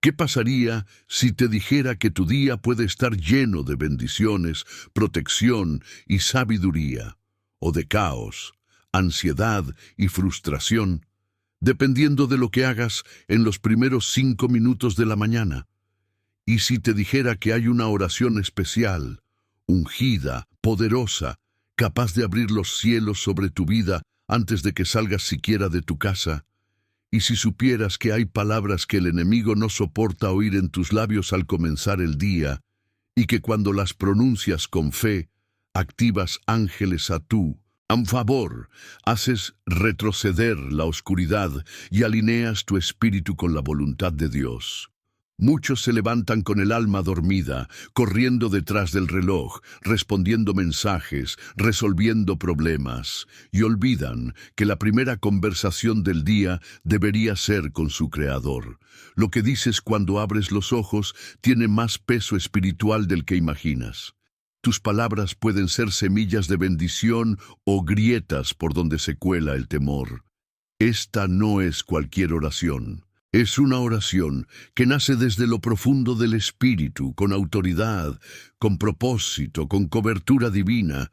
¿Qué pasaría si te dijera que tu día puede estar lleno de bendiciones, protección y sabiduría, o de caos, ansiedad y frustración, dependiendo de lo que hagas en los primeros 5 minutos de la mañana? ¿Y si te dijera que hay una oración especial, ungida, poderosa, capaz de abrir los cielos sobre tu vida antes de que salgas siquiera de tu casa? ¿Y si supieras que hay palabras que el enemigo no soporta oír en tus labios al comenzar el día, y que cuando las pronuncias con fe, activas ángeles a favor, haces retroceder la oscuridad y alineas tu espíritu con la voluntad de Dios? Muchos se levantan con el alma dormida, corriendo detrás del reloj, respondiendo mensajes, resolviendo problemas, y olvidan que la primera conversación del día debería ser con su Creador. Lo que dices cuando abres los ojos tiene más peso espiritual del que imaginas. Tus palabras pueden ser semillas de bendición o grietas por donde se cuela el temor. Esta no es cualquier oración. Es una oración que nace desde lo profundo del espíritu, con autoridad, con propósito, con cobertura divina.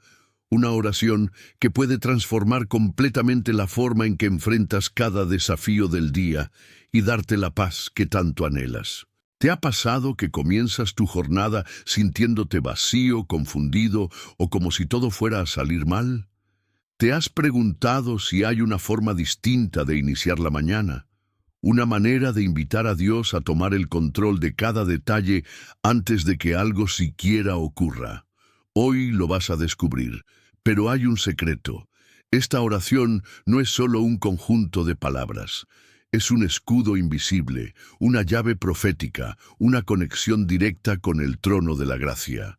Una oración que puede transformar completamente la forma en que enfrentas cada desafío del día y darte la paz que tanto anhelas. ¿Te ha pasado que comienzas tu jornada sintiéndote vacío, confundido o como si todo fuera a salir mal? ¿Te has preguntado si hay una forma distinta de iniciar la mañana? Una manera de invitar a Dios a tomar el control de cada detalle antes de que algo siquiera ocurra. Hoy lo vas a descubrir, pero hay un secreto. Esta oración no es solo un conjunto de palabras. Es un escudo invisible, una llave profética, una conexión directa con el trono de la gracia.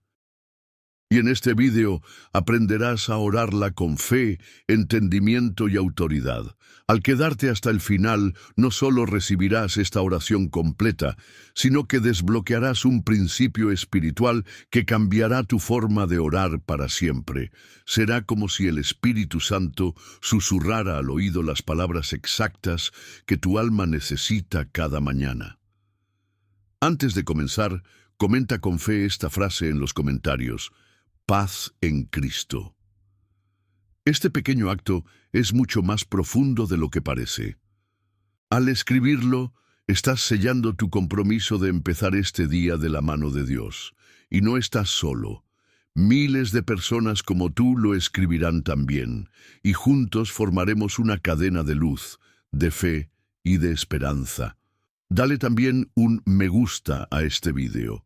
Y en este vídeo aprenderás a orarla con fe, entendimiento y autoridad. Al quedarte hasta el final, no solo recibirás esta oración completa, sino que desbloquearás un principio espiritual que cambiará tu forma de orar para siempre. Será como si el Espíritu Santo susurrara al oído las palabras exactas que tu alma necesita cada mañana. Antes de comenzar, comenta con fe esta frase en los comentarios: paz en Cristo. Este pequeño acto es mucho más profundo de lo que parece. Al escribirlo, estás sellando tu compromiso de empezar este día de la mano de Dios. Y no estás solo. Miles de personas como tú lo escribirán también, y juntos formaremos una cadena de luz, de fe y de esperanza. Dale también un me gusta a este vídeo.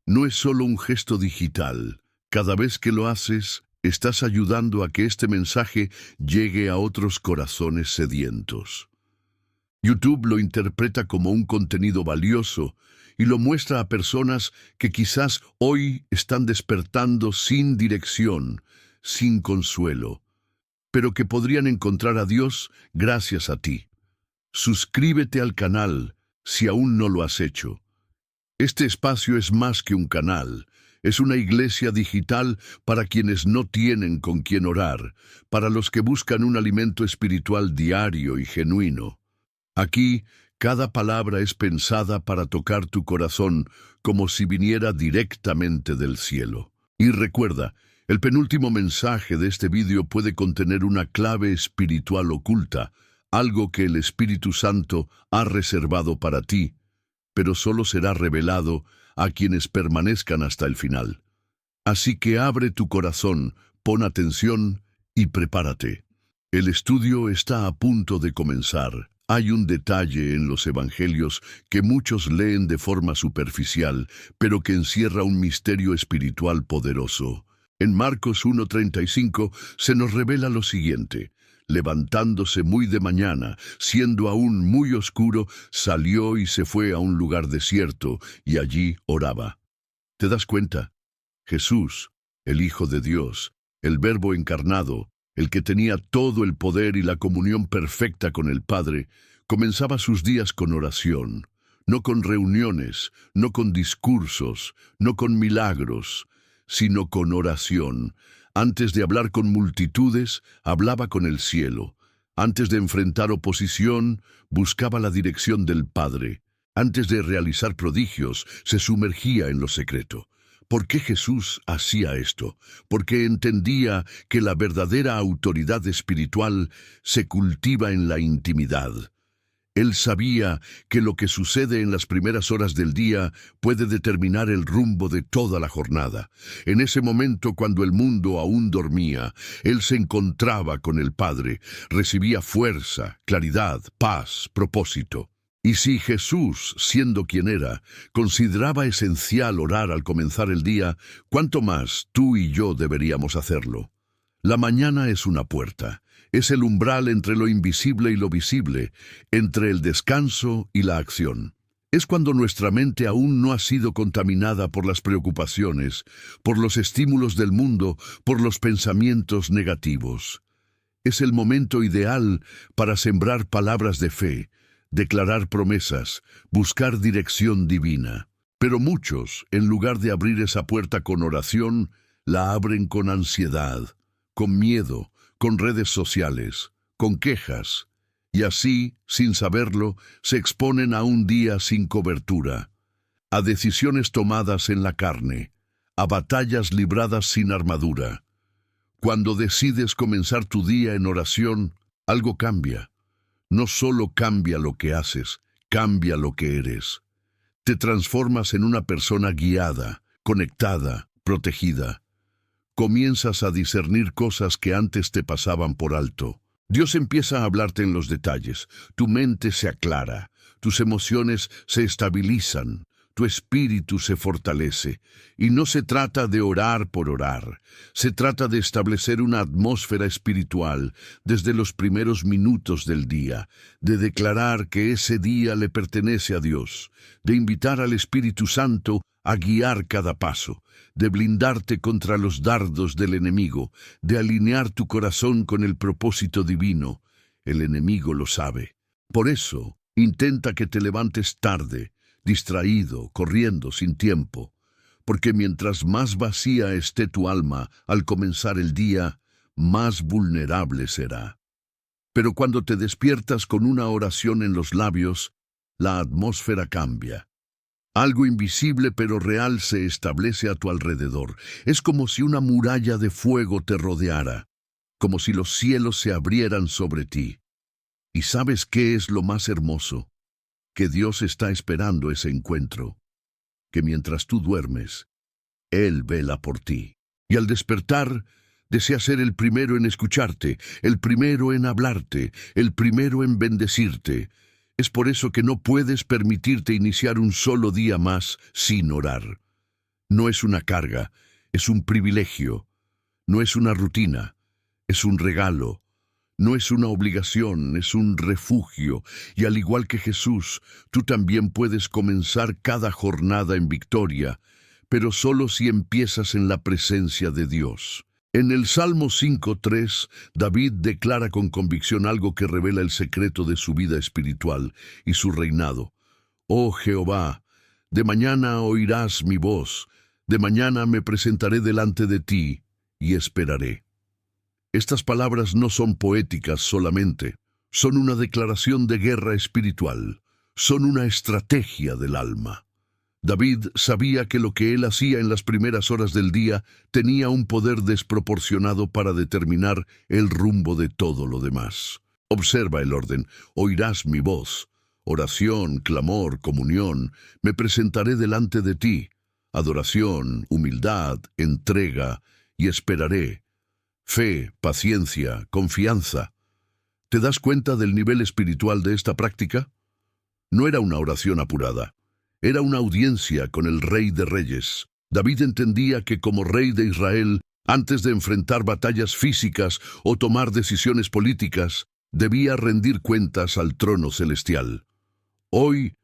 No es solo un gesto digital. Cada vez que lo haces, estás ayudando a que este mensaje llegue a otros corazones sedientos. YouTube lo interpreta como un contenido valioso y lo muestra a personas que quizás hoy están despertando sin dirección, sin consuelo, pero que podrían encontrar a Dios gracias a ti. Suscríbete al canal si aún no lo has hecho. Este espacio es más que un canal. Es una iglesia digital para quienes no tienen con quién orar, para los que buscan un alimento espiritual diario y genuino. Aquí, cada palabra es pensada para tocar tu corazón como si viniera directamente del cielo. Y recuerda, el penúltimo mensaje de este vídeo puede contener una clave espiritual oculta, algo que el Espíritu Santo ha reservado para ti, pero solo será revelado a quienes permanezcan hasta el final. Así que abre tu corazón, pon atención y prepárate. El estudio está a punto de comenzar. Hay un detalle en los evangelios que muchos leen de forma superficial, pero que encierra un misterio espiritual poderoso. En Marcos 1:35 se nos revela lo siguiente: levantándose muy de mañana, siendo aún muy oscuro, salió y se fue a un lugar desierto, y allí oraba. ¿Te das cuenta? Jesús, el Hijo de Dios, el Verbo encarnado, el que tenía todo el poder y la comunión perfecta con el Padre, comenzaba sus días con oración, no con reuniones, no con discursos, no con milagros, sino con oración. Antes de hablar con multitudes, hablaba con el cielo. Antes de enfrentar oposición, buscaba la dirección del Padre. Antes de realizar prodigios, se sumergía en lo secreto. ¿Por qué Jesús hacía esto? Porque entendía que la verdadera autoridad espiritual se cultiva en la intimidad. Él sabía que lo que sucede en las primeras horas del día puede determinar el rumbo de toda la jornada. En ese momento, cuando el mundo aún dormía, Él se encontraba con el Padre, recibía fuerza, claridad, paz, propósito. Y si Jesús, siendo quien era, consideraba esencial orar al comenzar el día, ¿cuánto más tú y yo deberíamos hacerlo? La mañana es una puerta, es el umbral entre lo invisible y lo visible, entre el descanso y la acción. Es cuando nuestra mente aún no ha sido contaminada por las preocupaciones, por los estímulos del mundo, por los pensamientos negativos. Es el momento ideal para sembrar palabras de fe, declarar promesas, buscar dirección divina. Pero muchos, en lugar de abrir esa puerta con oración, la abren con ansiedad, con miedo, con redes sociales, con quejas, y así, sin saberlo, se exponen a un día sin cobertura, a decisiones tomadas en la carne, a batallas libradas sin armadura. Cuando decides comenzar tu día en oración, algo cambia. No solo cambia lo que haces, cambia lo que eres. Te transformas en una persona guiada, conectada, protegida. Comienzas a discernir cosas que antes te pasaban por alto. Dios empieza a hablarte en los detalles. Tu mente se aclara, tus emociones se estabilizan, tu espíritu se fortalece. Y no se trata de orar por orar. Se trata de establecer una atmósfera espiritual desde los primeros minutos del día, de declarar que ese día le pertenece a Dios, de invitar al Espíritu Santo a guiar cada paso, de blindarte contra los dardos del enemigo, de alinear tu corazón con el propósito divino. El enemigo lo sabe. Por eso, intenta que te levantes tarde, distraído, corriendo sin tiempo, porque mientras más vacía esté tu alma al comenzar el día, más vulnerable será. Pero cuando te despiertas con una oración en los labios, la atmósfera cambia. Algo invisible pero real se establece a tu alrededor. Es como si una muralla de fuego te rodeara, como si los cielos se abrieran sobre ti. ¿Y sabes qué es lo más hermoso? Que Dios está esperando ese encuentro, que mientras tú duermes, Él vela por ti. Y al despertar, desea ser el primero en escucharte, el primero en hablarte, el primero en bendecirte. Es por eso que no puedes permitirte iniciar un solo día más sin orar. No es una carga, es un privilegio. No es una rutina, es un regalo. No es una obligación, es un refugio. Y al igual que Jesús, tú también puedes comenzar cada jornada en victoria, pero solo si empiezas en la presencia de Dios. En el Salmo 5:3, David declara con convicción algo que revela el secreto de su vida espiritual y su reinado. Oh Jehová, de mañana oirás mi voz, de mañana me presentaré delante de ti y esperaré. Estas palabras no son poéticas solamente, son una declaración de guerra espiritual, son una estrategia del alma. David sabía que lo que él hacía en las primeras horas del día tenía un poder desproporcionado para determinar el rumbo de todo lo demás. Observa el orden: oirás mi voz, oración, clamor, comunión, me presentaré delante de ti, adoración, humildad, entrega, y esperaré. Fe, paciencia, confianza. ¿Te das cuenta del nivel espiritual de esta práctica? No era una oración apurada. Era una audiencia con el Rey de Reyes. David entendía que como rey de Israel, antes de enfrentar batallas físicas o tomar decisiones políticas, debía rendir cuentas al trono celestial. Hoy,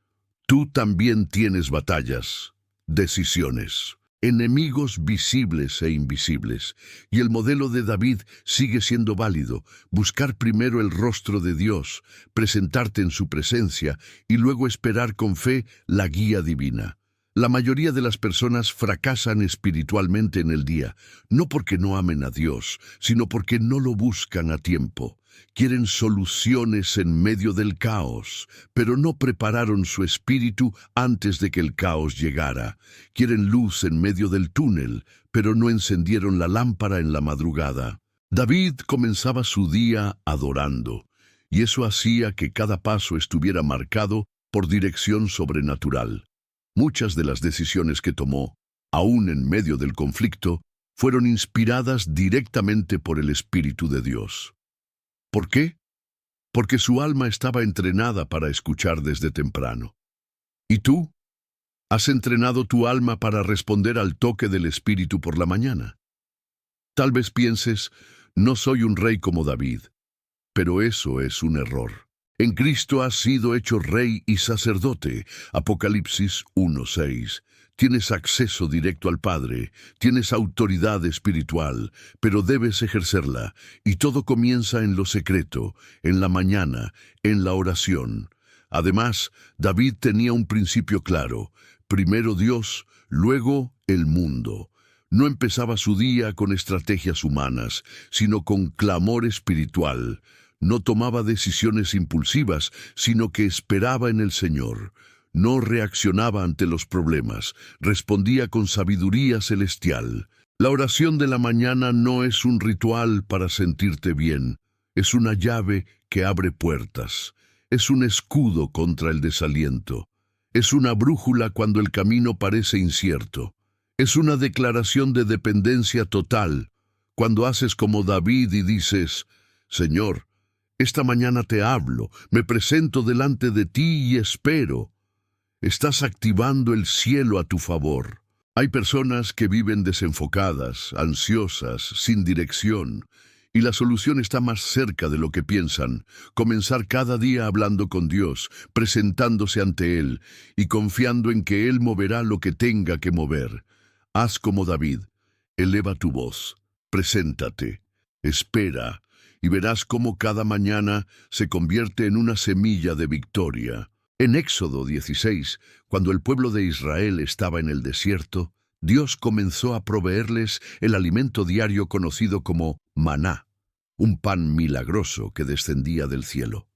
tú también tienes batallas, decisiones, enemigos visibles e invisibles, y el modelo de David sigue siendo válido: buscar primero el rostro de Dios, presentarte en su presencia y luego esperar con fe la guía divina. La mayoría de las personas fracasan espiritualmente en el día, no porque no amen a Dios, sino porque no lo buscan a tiempo. Quieren soluciones en medio del caos, pero no prepararon su espíritu antes de que el caos llegara. Quieren luz en medio del túnel, pero no encendieron la lámpara en la madrugada. David comenzaba su día adorando, y eso hacía que cada paso estuviera marcado por dirección sobrenatural. Muchas de las decisiones que tomó, aún en medio del conflicto, fueron inspiradas directamente por el Espíritu de Dios. ¿Por qué? Porque su alma estaba entrenada para escuchar desde temprano. ¿Y tú? ¿Has entrenado tu alma para responder al toque del Espíritu por la mañana? Tal vez pienses, no soy un rey como David, pero eso es un error. En Cristo has sido hecho rey y sacerdote. Apocalipsis 1:6. Tienes acceso directo al Padre, tienes autoridad espiritual, pero debes ejercerla, y todo comienza en lo secreto, en la mañana, en la oración. Además, David tenía un principio claro: primero Dios, luego el mundo. No empezaba su día con estrategias humanas, sino con clamor espiritual. No tomaba decisiones impulsivas, sino que esperaba en el Señor. No reaccionaba ante los problemas, respondía con sabiduría celestial. La oración de la mañana no es un ritual para sentirte bien, es una llave que abre puertas. Es un escudo contra el desaliento. Es una brújula cuando el camino parece incierto. Es una declaración de dependencia total, cuando haces como David y dices: Señor, esta mañana te hablo, me presento delante de ti y espero. Estás activando el cielo a tu favor. Hay personas que viven desenfocadas, ansiosas, sin dirección, y la solución está más cerca de lo que piensan. Comenzar cada día hablando con Dios, presentándose ante Él y confiando en que Él moverá lo que tenga que mover. Haz como David, eleva tu voz, preséntate, espera, y verás cómo cada mañana se convierte en una semilla de victoria. En Éxodo 16, cuando el pueblo de Israel estaba en el desierto, Dios comenzó a proveerles el alimento diario conocido como maná, un pan milagroso que descendía del cielo.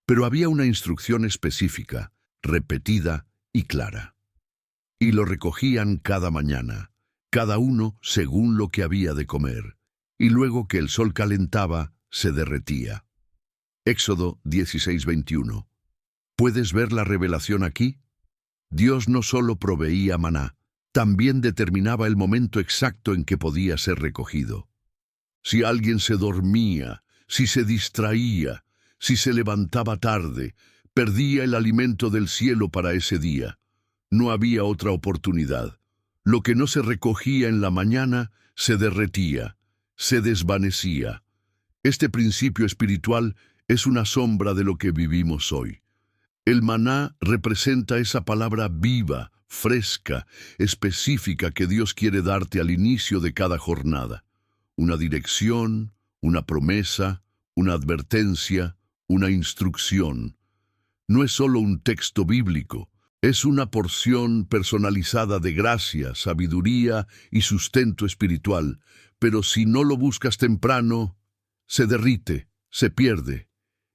Pero había una instrucción específica, repetida y clara. Y lo recogían cada mañana, cada uno según lo que había de comer, y luego que el sol calentaba, se derretía. Éxodo 16:21. ¿Puedes ver la revelación aquí? Dios no solo proveía maná, también determinaba el momento exacto en que podía ser recogido. Si alguien se dormía, si se distraía, si se levantaba tarde, perdía el alimento del cielo para ese día. No había otra oportunidad. Lo que no se recogía en la mañana se derretía, se desvanecía. Este principio espiritual es una sombra de lo que vivimos hoy. El maná representa esa palabra viva, fresca, específica que Dios quiere darte al inicio de cada jornada. Una dirección, una promesa, una advertencia, una instrucción. No es solo un texto bíblico, es una porción personalizada de gracia, sabiduría y sustento espiritual, pero si no lo buscas temprano, se derrite, se pierde.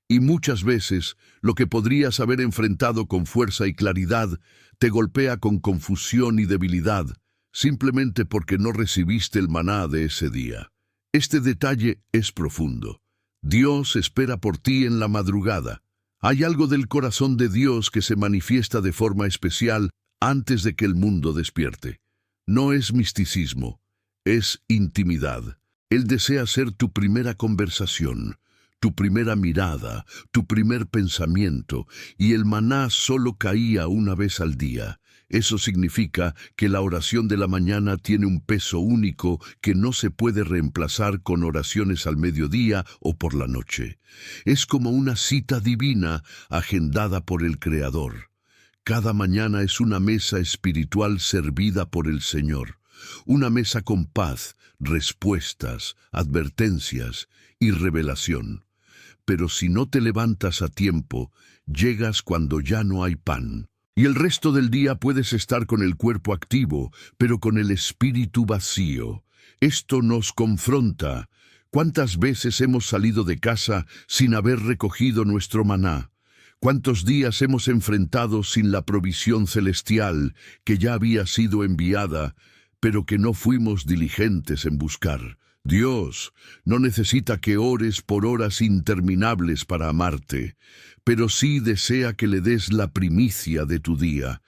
Y muchas veces, lo que podrías haber enfrentado con fuerza y claridad, te golpea con confusión y debilidad, simplemente porque no recibiste el maná de ese día. Este detalle es profundo. Dios espera por ti en la madrugada. Hay algo del corazón de Dios que se manifiesta de forma especial antes de que el mundo despierte. No es misticismo, es intimidad. Él desea ser tu primera conversación, tu primera mirada, tu primer pensamiento, y el maná solo caía una vez al día. Eso significa que la oración de la mañana tiene un peso único que no se puede reemplazar con oraciones al mediodía o por la noche. Es como una cita divina agendada por el Creador. Cada mañana es una mesa espiritual servida por el Señor. Una mesa con paz, respuestas, advertencias y revelación. Pero si no te levantas a tiempo, llegas cuando ya no hay pan. Y el resto del día puedes estar con el cuerpo activo, pero con el espíritu vacío. Esto nos confronta. ¿Cuántas veces hemos salido de casa sin haber recogido nuestro maná? ¿Cuántos días hemos enfrentado sin la provisión celestial que ya había sido enviada, pero que no fuimos diligentes en buscar? Dios no necesita que ores por horas interminables para amarte, pero sí desea que le des la primicia de tu día,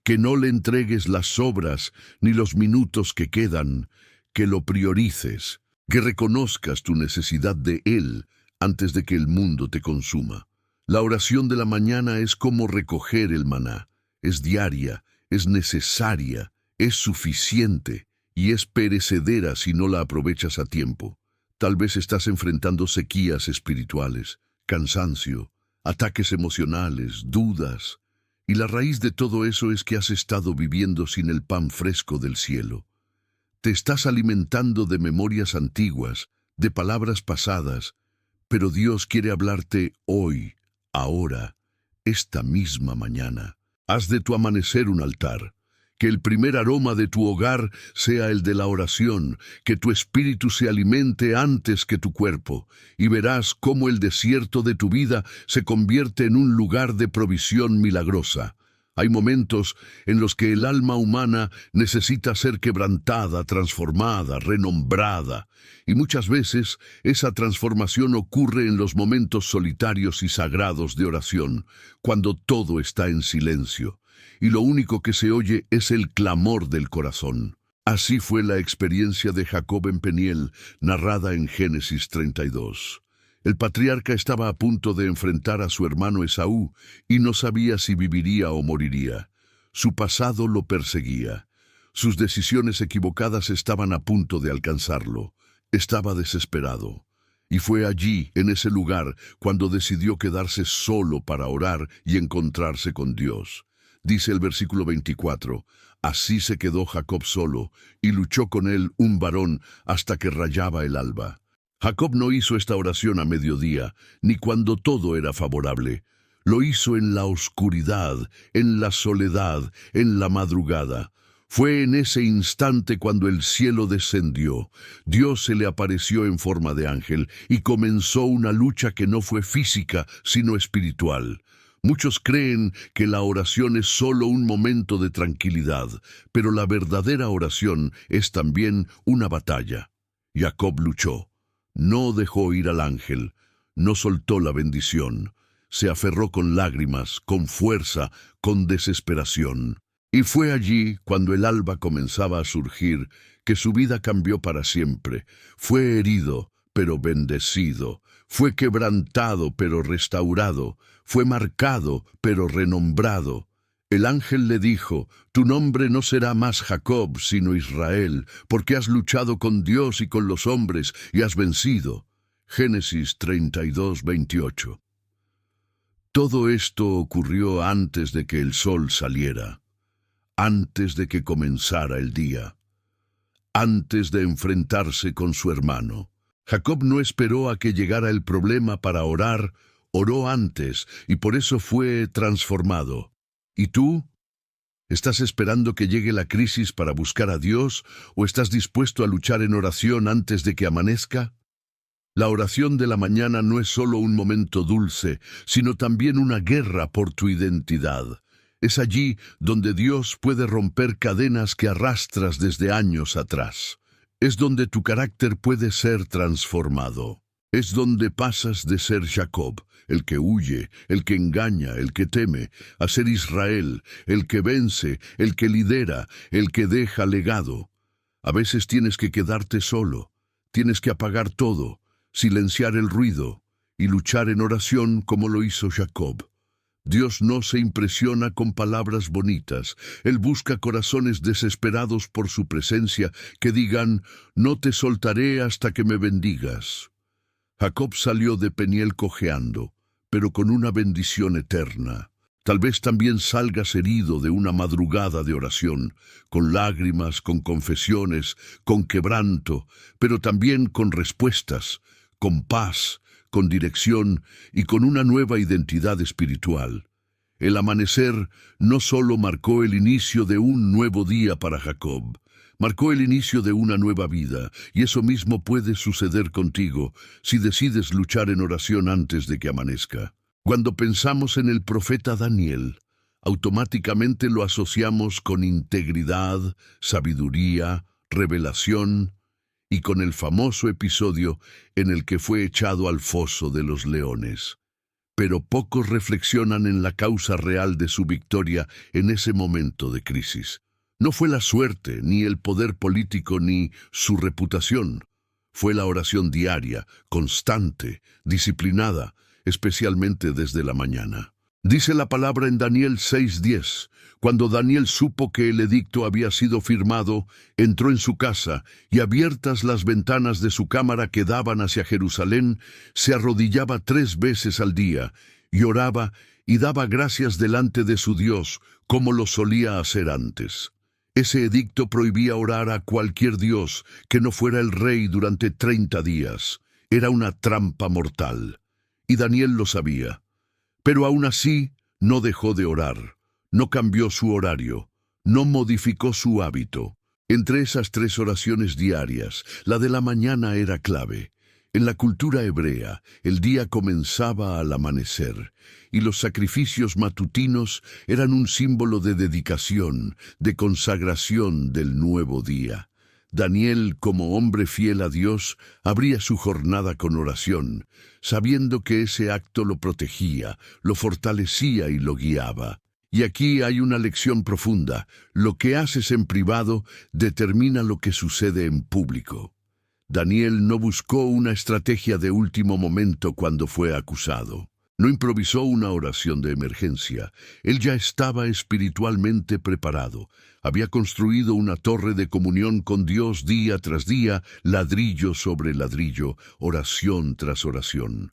que no le entregues las sobras ni los minutos que quedan, que lo priorices, que reconozcas tu necesidad de Él antes de que el mundo te consuma. La oración de la mañana es como recoger el maná. Es diaria, es necesaria, es suficiente y es perecedera si no la aprovechas a tiempo. Tal vez estás enfrentando sequías espirituales, cansancio, ataques emocionales, dudas, y la raíz de todo eso es que has estado viviendo sin el pan fresco del cielo. Te estás alimentando de memorias antiguas, de palabras pasadas, pero Dios quiere hablarte hoy, ahora, esta misma mañana. Haz de tu amanecer un altar. Que el primer aroma de tu hogar sea el de la oración, que tu espíritu se alimente antes que tu cuerpo, y verás cómo el desierto de tu vida se convierte en un lugar de provisión milagrosa. Hay momentos en los que el alma humana necesita ser quebrantada, transformada, renombrada, y muchas veces esa transformación ocurre en los momentos solitarios y sagrados de oración, cuando todo está en silencio, y lo único que se oye es el clamor del corazón. Así fue la experiencia de Jacob en Peniel, narrada en Génesis 32. El patriarca estaba a punto de enfrentar a su hermano Esaú y no sabía si viviría o moriría. Su pasado lo perseguía. Sus decisiones equivocadas estaban a punto de alcanzarlo. Estaba desesperado. Y fue allí, en ese lugar, cuando decidió quedarse solo para orar y encontrarse con Dios. Dice el versículo 24, así se quedó Jacob solo, y luchó con él un varón hasta que rayaba el alba. Jacob no hizo esta oración a mediodía, ni cuando todo era favorable. Lo hizo en la oscuridad, en la soledad, en la madrugada. Fue en ese instante cuando el cielo descendió. Dios se le apareció en forma de ángel y comenzó una lucha que no fue física, sino espiritual. Muchos creen que la oración es solo un momento de tranquilidad, pero la verdadera oración es también una batalla. Jacob luchó. No dejó ir al ángel, no soltó la bendición, se aferró con lágrimas, con fuerza, con desesperación. Y fue allí, cuando el alba comenzaba a surgir, que su vida cambió para siempre. Fue herido, pero bendecido. Fue quebrantado, pero restaurado. Fue marcado, pero renombrado. El ángel le dijo, tu nombre no será más Jacob, sino Israel, porque has luchado con Dios y con los hombres y has vencido. Génesis 32, 28. Todo esto ocurrió antes de que el sol saliera, antes de que comenzara el día, antes de enfrentarse con su hermano. Jacob no esperó a que llegara el problema para orar, oró antes y por eso fue transformado. ¿Y tú? ¿Estás esperando que llegue la crisis para buscar a Dios o estás dispuesto a luchar en oración antes de que amanezca? La oración de la mañana no es solo un momento dulce, sino también una guerra por tu identidad. Es allí donde Dios puede romper cadenas que arrastras desde años atrás. Es donde tu carácter puede ser transformado. Es donde pasas de ser Jacob, el que huye, el que engaña, el que teme, a ser Israel, el que vence, el que lidera, el que deja legado. A veces tienes que quedarte solo, tienes que apagar todo, silenciar el ruido y luchar en oración como lo hizo Jacob. Dios no se impresiona con palabras bonitas. Él busca corazones desesperados por su presencia que digan, no te soltaré hasta que me bendigas. Jacob salió de Peniel cojeando, pero con una bendición eterna. Tal vez también salgas herido de una madrugada de oración, con lágrimas, con confesiones, con quebranto, pero también con respuestas, con paz, con dirección y con una nueva identidad espiritual. El amanecer no solo marcó el inicio de un nuevo día para Jacob, marcó el inicio de una nueva vida, y eso mismo puede suceder contigo si decides luchar en oración antes de que amanezca. Cuando pensamos en el profeta Daniel, automáticamente lo asociamos con integridad, sabiduría, revelación y con el famoso episodio en el que fue echado al foso de los leones. Pero pocos reflexionan en la causa real de su victoria en ese momento de crisis. No fue la suerte, ni el poder político, ni su reputación. Fue la oración diaria, constante, disciplinada, especialmente desde la mañana. Dice la palabra en Daniel 6:10, cuando Daniel supo que el edicto había sido firmado, entró en su casa y abiertas las ventanas de su cámara que daban hacia Jerusalén, se arrodillaba 3 veces al día y oraba y daba gracias delante de su Dios, como lo solía hacer antes. Ese edicto prohibía orar a cualquier dios que no fuera el rey durante 30 días. Era una trampa mortal. Y Daniel lo sabía. Pero aún así, no dejó de orar. No cambió su horario. No modificó su hábito. Entre esas 3 oraciones diarias, la de la mañana era clave. En la cultura hebrea, el día comenzaba al amanecer, y los sacrificios matutinos eran un símbolo de dedicación, de consagración del nuevo día. Daniel, como hombre fiel a Dios, abría su jornada con oración, sabiendo que ese acto lo protegía, lo fortalecía y lo guiaba. Y aquí hay una lección profunda: lo que haces en privado determina lo que sucede en público. Daniel no buscó una estrategia de último momento cuando fue acusado. No improvisó una oración de emergencia. Él ya estaba espiritualmente preparado. Había construido una torre de comunión con Dios día tras día, ladrillo sobre ladrillo, oración tras oración.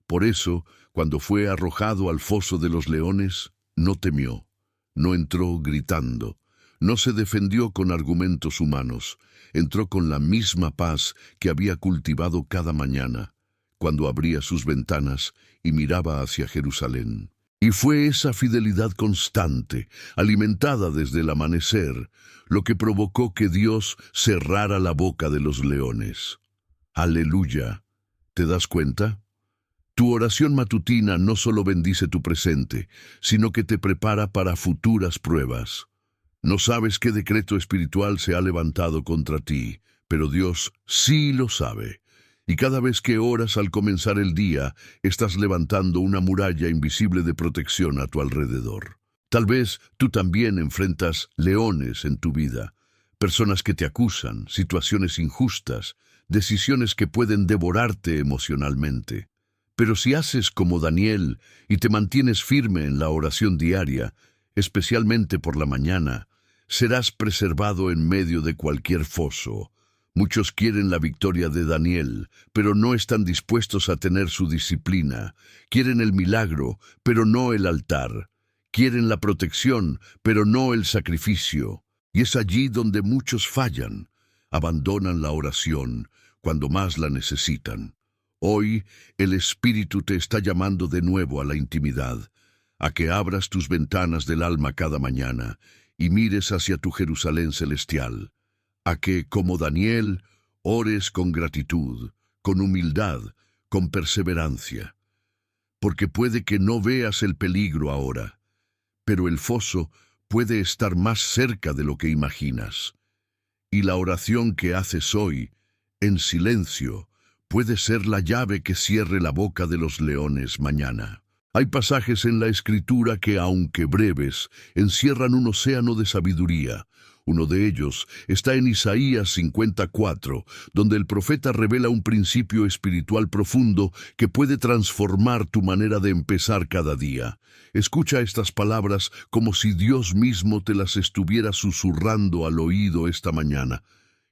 Por eso, cuando fue arrojado al foso de los leones, no temió, no entró gritando, no se defendió con argumentos humanos. Entró con la misma paz que había cultivado cada mañana, cuando abría sus ventanas y miraba hacia Jerusalén. Y fue esa fidelidad constante, alimentada desde el amanecer, lo que provocó que Dios cerrara la boca de los leones. ¡Aleluya! ¿Te das cuenta? Tu oración matutina no solo bendice tu presente, sino que te prepara para futuras pruebas. No sabes qué decreto espiritual se ha levantado contra ti, pero Dios sí lo sabe. Y cada vez que oras al comenzar el día, estás levantando una muralla invisible de protección a tu alrededor. Tal vez tú también enfrentas leones en tu vida, personas que te acusan, situaciones injustas, decisiones que pueden devorarte emocionalmente. Pero si haces como Daniel y te mantienes firme en la oración diaria, especialmente por la mañana, serás preservado en medio de cualquier foso. Muchos quieren la victoria de Daniel, pero no están dispuestos a tener su disciplina. Quieren el milagro, pero no el altar. Quieren la protección, pero no el sacrificio. Y es allí donde muchos fallan. Abandonan la oración cuando más la necesitan. Hoy, el Espíritu te está llamando de nuevo a la intimidad, a que abras tus ventanas del alma cada mañana y mires hacia tu Jerusalén celestial, a que, como Daniel, ores con gratitud, con humildad, con perseverancia. Porque puede que no veas el peligro ahora, pero el foso puede estar más cerca de lo que imaginas. Y la oración que haces hoy, en silencio, puede ser la llave que cierre la boca de los leones mañana. Hay pasajes en la Escritura que, aunque breves, encierran un océano de sabiduría. Uno de ellos está en Isaías 54, donde el profeta revela un principio espiritual profundo que puede transformar tu manera de empezar cada día. Escucha estas palabras como si Dios mismo te las estuviera susurrando al oído esta mañana.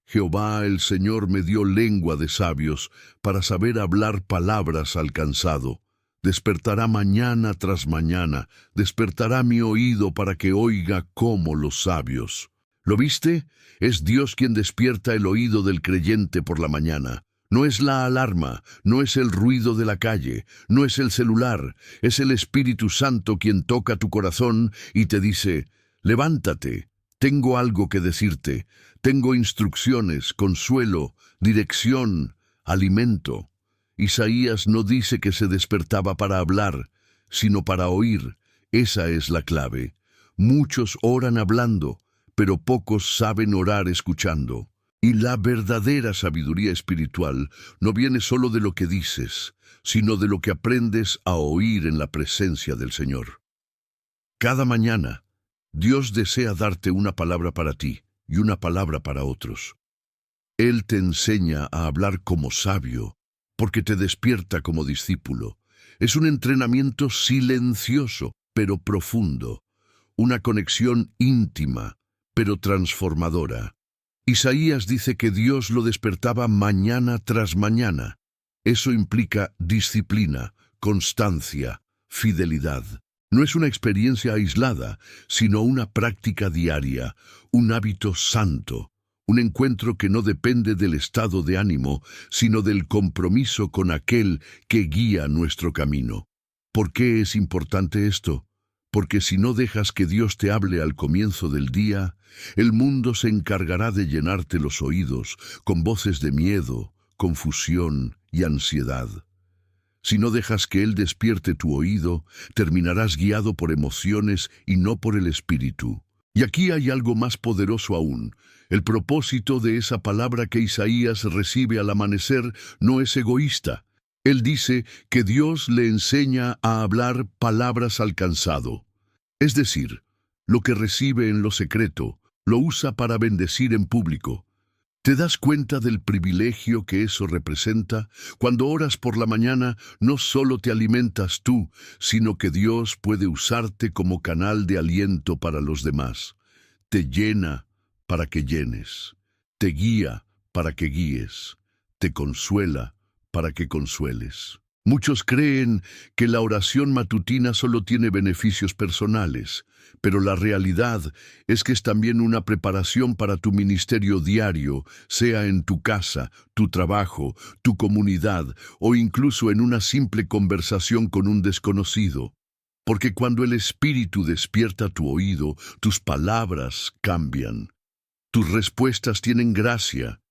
Jehová el Señor me dio lengua de sabios para saber hablar palabras al cansado. Despertará mañana tras mañana, despertará mi oído para que oiga como los sabios. ¿Lo viste? Es Dios quien despierta el oído del creyente por la mañana. No es la alarma, no es el ruido de la calle, no es el celular, es el Espíritu Santo quien toca tu corazón y te dice: levántate, tengo algo que decirte, tengo instrucciones, consuelo, dirección, alimento. Isaías no dice que se despertaba para hablar, sino para oír. Esa es la clave. Muchos oran hablando, pero pocos saben orar escuchando. Y la verdadera sabiduría espiritual no viene solo de lo que dices, sino de lo que aprendes a oír en la presencia del Señor. Cada mañana, Dios desea darte una palabra para ti y una palabra para otros. Él te enseña a hablar como sabio, porque te despierta como discípulo. Es un entrenamiento silencioso, pero profundo. Una conexión íntima, pero transformadora. Isaías dice que Dios lo despertaba mañana tras mañana. Eso implica disciplina, constancia, fidelidad. No es una experiencia aislada, sino una práctica diaria, un hábito santo, un encuentro que no depende del estado de ánimo, sino del compromiso con aquel que guía nuestro camino. ¿Por qué es importante esto? Porque si no dejas que Dios te hable al comienzo del día, el mundo se encargará de llenarte los oídos con voces de miedo, confusión y ansiedad. Si no dejas que Él despierte tu oído, terminarás guiado por emociones y no por el Espíritu. Y aquí hay algo más poderoso aún. El propósito de esa palabra que Isaías recibe al amanecer no es egoísta. Él dice que Dios le enseña a hablar palabras al cansado. Es decir, lo que recibe en lo secreto, lo usa para bendecir en público. ¿Te das cuenta del privilegio que eso representa? Cuando oras por la mañana, no solo te alimentas tú, sino que Dios puede usarte como canal de aliento para los demás. Te llena para que llenes, te guía para que guíes, te consuela para que consueles. Muchos creen que la oración matutina solo tiene beneficios personales, pero la realidad es que es también una preparación para tu ministerio diario, sea en tu casa, tu trabajo, tu comunidad o incluso en una simple conversación con un desconocido. Porque cuando el Espíritu despierta tu oído, tus palabras cambian. Tus respuestas tienen gracia,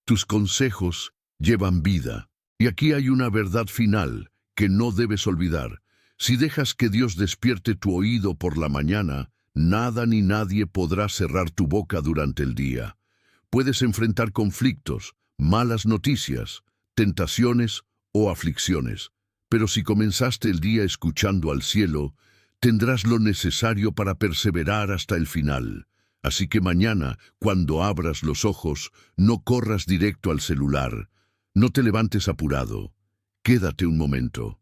tus consejos llevan vida. Y aquí hay una verdad final que no debes olvidar. Si dejas que Dios despierte tu oído por la mañana, nada ni nadie podrá cerrar tu boca durante el día. Puedes enfrentar conflictos, malas noticias, tentaciones o aflicciones. Pero si comenzaste el día escuchando al cielo, tendrás lo necesario para perseverar hasta el final. Así que mañana, cuando abras los ojos, no corras directo al celular. No te levantes apurado. Quédate un momento.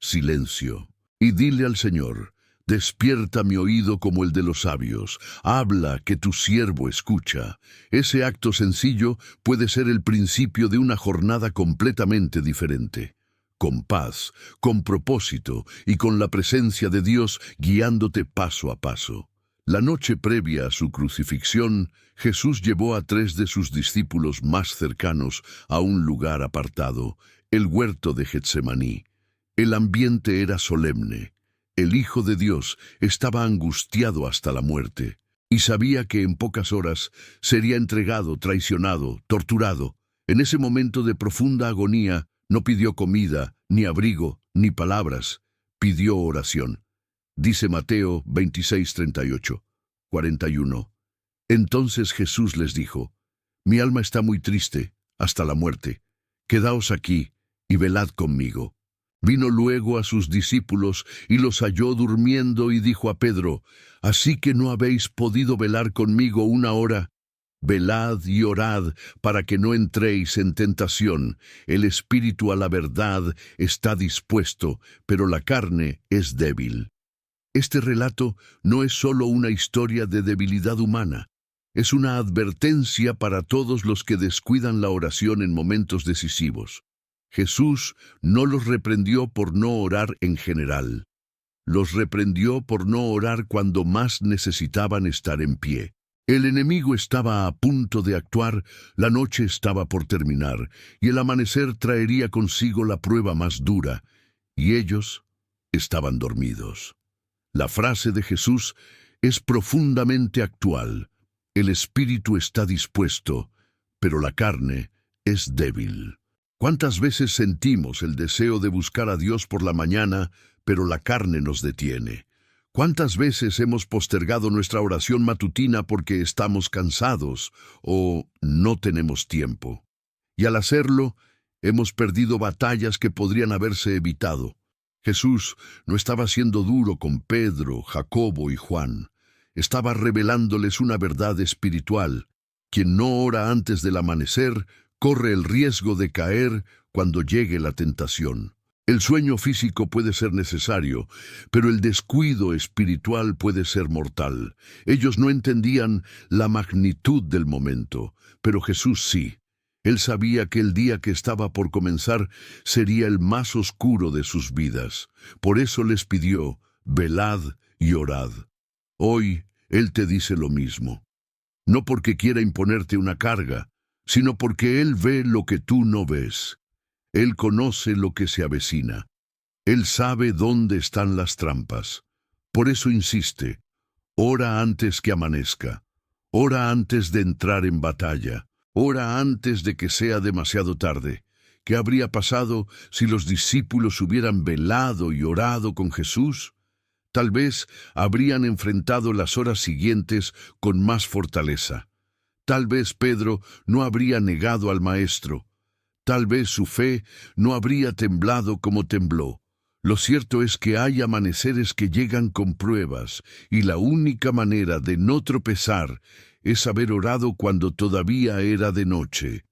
Silencio. Y dile al Señor: despierta mi oído como el de los sabios. Habla, que tu siervo escucha. Ese acto sencillo puede ser el principio de una jornada completamente diferente. Con paz, con propósito y con la presencia de Dios guiándote paso a paso. La noche previa a su crucifixión, Jesús llevó a 3 de sus discípulos más cercanos a un lugar apartado, el huerto de Getsemaní. El ambiente era solemne. El Hijo de Dios estaba angustiado hasta la muerte y sabía que en pocas horas sería entregado, traicionado, torturado. En ese momento de profunda agonía, no pidió comida, ni abrigo, ni palabras. Pidió oración. Dice Mateo 26:38, 41. Entonces Jesús les dijo: mi alma está muy triste, hasta la muerte. Quedaos aquí y velad conmigo. Vino luego a sus discípulos y los halló durmiendo y dijo a Pedro: ¿así que no habéis podido velar conmigo una hora? Velad y orad para que no entréis en tentación. El espíritu a la verdad está dispuesto, pero la carne es débil. Este relato no es solo una historia de debilidad humana, es una advertencia para todos los que descuidan la oración en momentos decisivos. Jesús no los reprendió por no orar en general, los reprendió por no orar cuando más necesitaban estar en pie. El enemigo estaba a punto de actuar, la noche estaba por terminar, y el amanecer traería consigo la prueba más dura, y ellos estaban dormidos. La frase de Jesús es profundamente actual. El espíritu está dispuesto, pero la carne es débil. ¿Cuántas veces sentimos el deseo de buscar a Dios por la mañana, pero la carne nos detiene? ¿Cuántas veces hemos postergado nuestra oración matutina porque estamos cansados o no tenemos tiempo? Y al hacerlo, hemos perdido batallas que podrían haberse evitado. Jesús no estaba siendo duro con Pedro, Jacobo y Juan. Estaba revelándoles una verdad espiritual. Quien no ora antes del amanecer corre el riesgo de caer cuando llegue la tentación. El sueño físico puede ser necesario, pero el descuido espiritual puede ser mortal. Ellos no entendían la magnitud del momento, pero Jesús sí. Él sabía que el día que estaba por comenzar sería el más oscuro de sus vidas. Por eso les pidió, velad y orad. Hoy Él te dice lo mismo. No porque quiera imponerte una carga, sino porque Él ve lo que tú no ves. Él conoce lo que se avecina. Él sabe dónde están las trampas. Por eso insiste, ora antes que amanezca. Ora antes de entrar en batalla. Ora antes de que sea demasiado tarde. ¿Qué habría pasado si los discípulos hubieran velado y orado con Jesús? Tal vez habrían enfrentado las horas siguientes con más fortaleza. Tal vez Pedro no habría negado al Maestro. Tal vez su fe no habría temblado como tembló. Lo cierto es que hay amaneceres que llegan con pruebas, y la única manera de no tropezar es haber orado cuando todavía era de noche.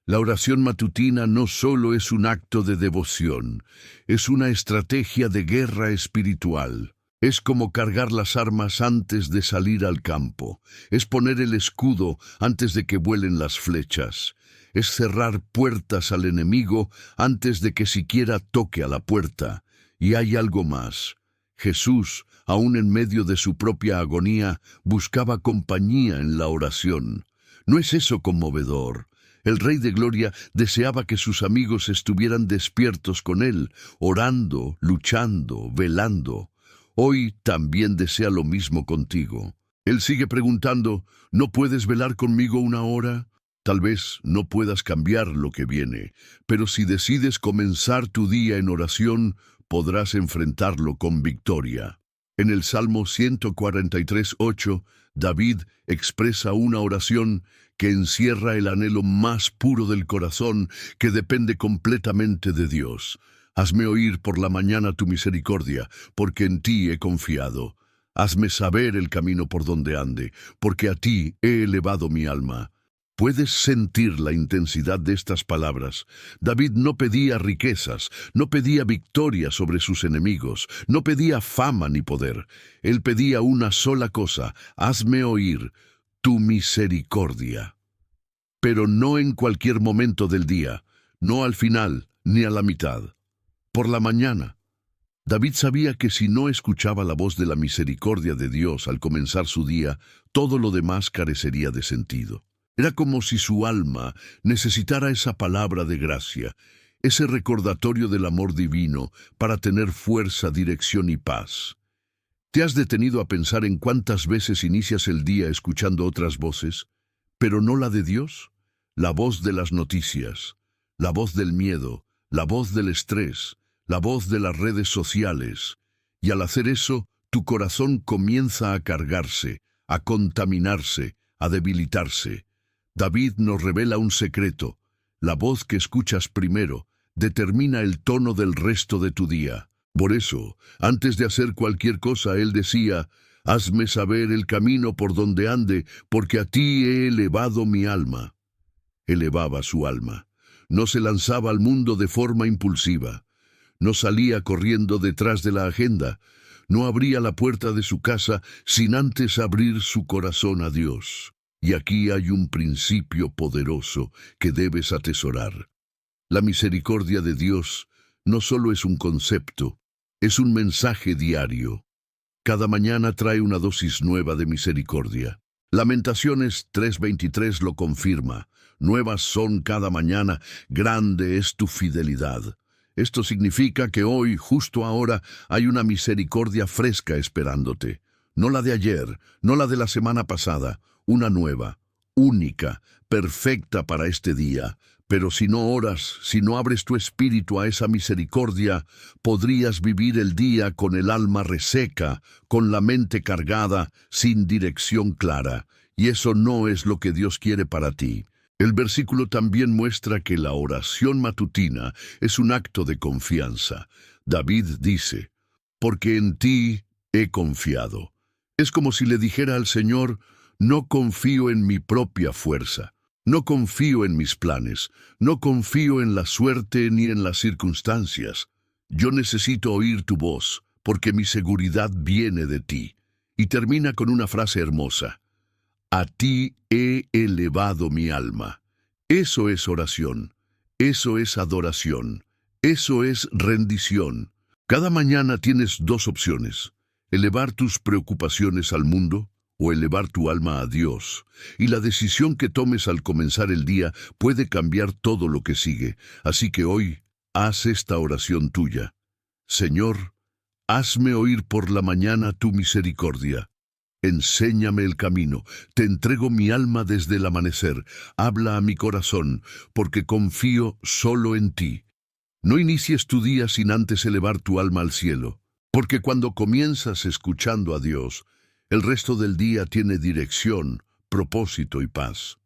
La oración matutina no solo es un acto de devoción, es una estrategia de guerra espiritual. Es como cargar las armas antes de salir al campo. Es poner el escudo antes de que vuelen las flechas. Es cerrar puertas al enemigo antes de que siquiera toque a la puerta. Y hay algo más. Jesús, aún en medio de su propia agonía, buscaba compañía en la oración. ¿No es eso conmovedor? El Rey de Gloria deseaba que sus amigos estuvieran despiertos con él, orando, luchando, velando. Hoy también desea lo mismo contigo. Él sigue preguntando, ¿no puedes velar conmigo una hora? Tal vez no puedas cambiar lo que viene, pero si decides comenzar tu día en oración, podrás enfrentarlo con victoria. En el Salmo 143:8, David expresa una oración que encierra el anhelo más puro del corazón que depende completamente de Dios. Hazme oír por la mañana tu misericordia, porque en ti he confiado. Hazme saber el camino por donde ande, porque a ti he elevado mi alma. ¿Puedes sentir la intensidad de estas palabras? David no pedía riquezas, no pedía victoria sobre sus enemigos, no pedía fama ni poder. Él pedía una sola cosa, hazme oír tu misericordia. Pero no en cualquier momento del día, no al final ni a la mitad. Por la mañana. David sabía que si no escuchaba la voz de la misericordia de Dios al comenzar su día, todo lo demás carecería de sentido. Era como si su alma necesitara esa palabra de gracia, ese recordatorio del amor divino para tener fuerza, dirección y paz. ¿Te has detenido a pensar en cuántas veces inicias el día escuchando otras voces, pero no la de Dios? La voz de las noticias, la voz del miedo, la voz del estrés, la voz de las redes sociales. Y al hacer eso, tu corazón comienza a cargarse, a contaminarse, a debilitarse. David nos revela un secreto. La voz que escuchas primero determina el tono del resto de tu día. Por eso, antes de hacer cualquier cosa, él decía, hazme saber el camino por donde ande, porque a ti he elevado mi alma. Elevaba su alma. No se lanzaba al mundo de forma impulsiva. No salía corriendo detrás de la agenda. No abría la puerta de su casa sin antes abrir su corazón a Dios. Y aquí hay un principio poderoso que debes atesorar. La misericordia de Dios no solo es un concepto, es un mensaje diario. Cada mañana trae una dosis nueva de misericordia. Lamentaciones 3:23 lo confirma. Nuevas son cada mañana, grande es tu fidelidad. Esto significa que hoy, justo ahora, hay una misericordia fresca esperándote. No la de ayer, no la de la semana pasada, una nueva, única, perfecta para este día. Pero si no oras, si no abres tu espíritu a esa misericordia, podrías vivir el día con el alma reseca, con la mente cargada, sin dirección clara. Y eso no es lo que Dios quiere para ti. El versículo también muestra que la oración matutina es un acto de confianza. David dice, porque en ti he confiado. Es como si le dijera al Señor, no confío en mi propia fuerza. No confío en mis planes, no confío en la suerte ni en las circunstancias. Yo necesito oír tu voz, porque mi seguridad viene de ti. Y termina con una frase hermosa. A ti he elevado mi alma. Eso es oración, eso es adoración, eso es rendición. Cada mañana tienes dos opciones, elevar tus preocupaciones al mundo o elevar tu alma a Dios. Y la decisión que tomes al comenzar el día puede cambiar todo lo que sigue. Así que hoy, haz esta oración tuya. Señor, hazme oír por la mañana tu misericordia. Enséñame el camino, te entrego mi alma desde el amanecer, habla a mi corazón, porque confío solo en ti. No inicies tu día sin antes elevar tu alma al cielo, porque cuando comienzas escuchando a Dios, el resto del día tiene dirección, propósito y paz.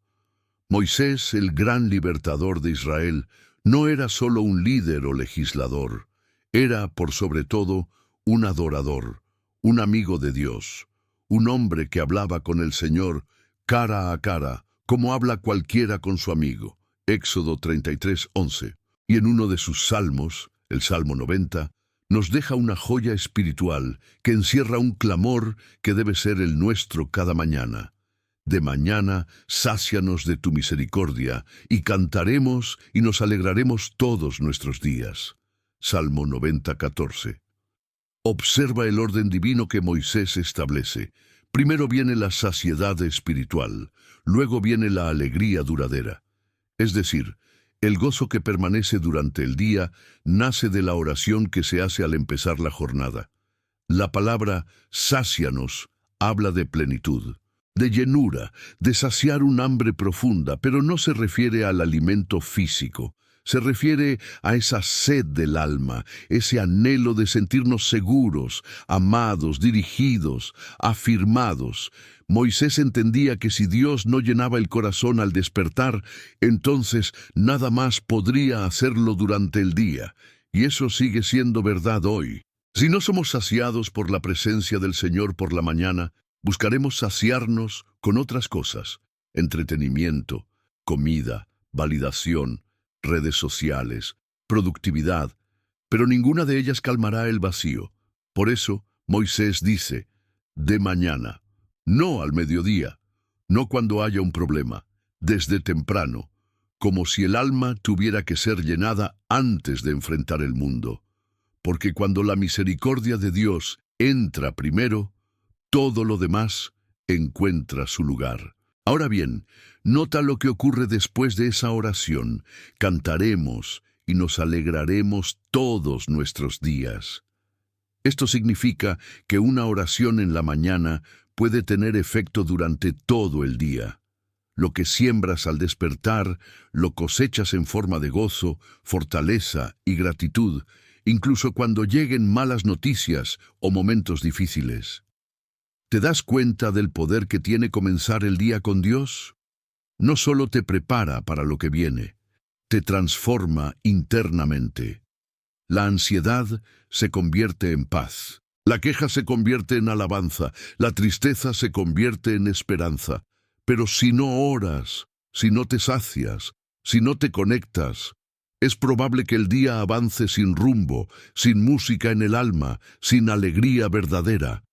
Moisés, el gran libertador de Israel, no era solo un líder o legislador, era, por sobre todo, un adorador, un amigo de Dios. Un hombre que hablaba con el Señor cara a cara, como habla cualquiera con su amigo. Éxodo 33:11. Y en uno de sus salmos, el Salmo 90, nos deja una joya espiritual que encierra un clamor que debe ser el nuestro cada mañana. De mañana, sácianos de tu misericordia, y cantaremos y nos alegraremos todos nuestros días. Salmo 90:14. Observa el orden divino que Moisés establece. Primero viene la saciedad espiritual, luego viene la alegría duradera. Es decir, el gozo que permanece durante el día nace de la oración que se hace al empezar la jornada. La palabra sácianos habla de plenitud, de llenura, de saciar un hambre profunda, pero no se refiere al alimento físico. Se refiere a esa sed del alma, ese anhelo de sentirnos seguros, amados, dirigidos, afirmados. Moisés entendía que si Dios no llenaba el corazón al despertar, entonces nada más podría hacerlo durante el día. Y eso sigue siendo verdad hoy. Si no somos saciados por la presencia del Señor por la mañana, buscaremos saciarnos con otras cosas: entretenimiento, comida, validación, redes sociales, productividad, pero ninguna de ellas calmará el vacío. Por eso, Moisés dice, de mañana, no al mediodía, no cuando haya un problema, desde temprano, como si el alma tuviera que ser llenada antes de enfrentar el mundo. Porque cuando la misericordia de Dios entra primero, todo lo demás encuentra su lugar. Ahora bien, nota lo que ocurre después de esa oración. Cantaremos y nos alegraremos todos nuestros días. Esto significa que una oración en la mañana puede tener efecto durante todo el día. Lo que siembras al despertar, lo cosechas en forma de gozo, fortaleza y gratitud, incluso cuando lleguen malas noticias o momentos difíciles. ¿Te das cuenta del poder que tiene comenzar el día con Dios? No solo te prepara para lo que viene, te transforma internamente. La ansiedad se convierte en paz, la queja se convierte en alabanza, la tristeza se convierte en esperanza. Pero si no oras, si no te sacias, si no te conectas, es probable que el día avance sin rumbo, sin música en el alma, sin alegría verdadera.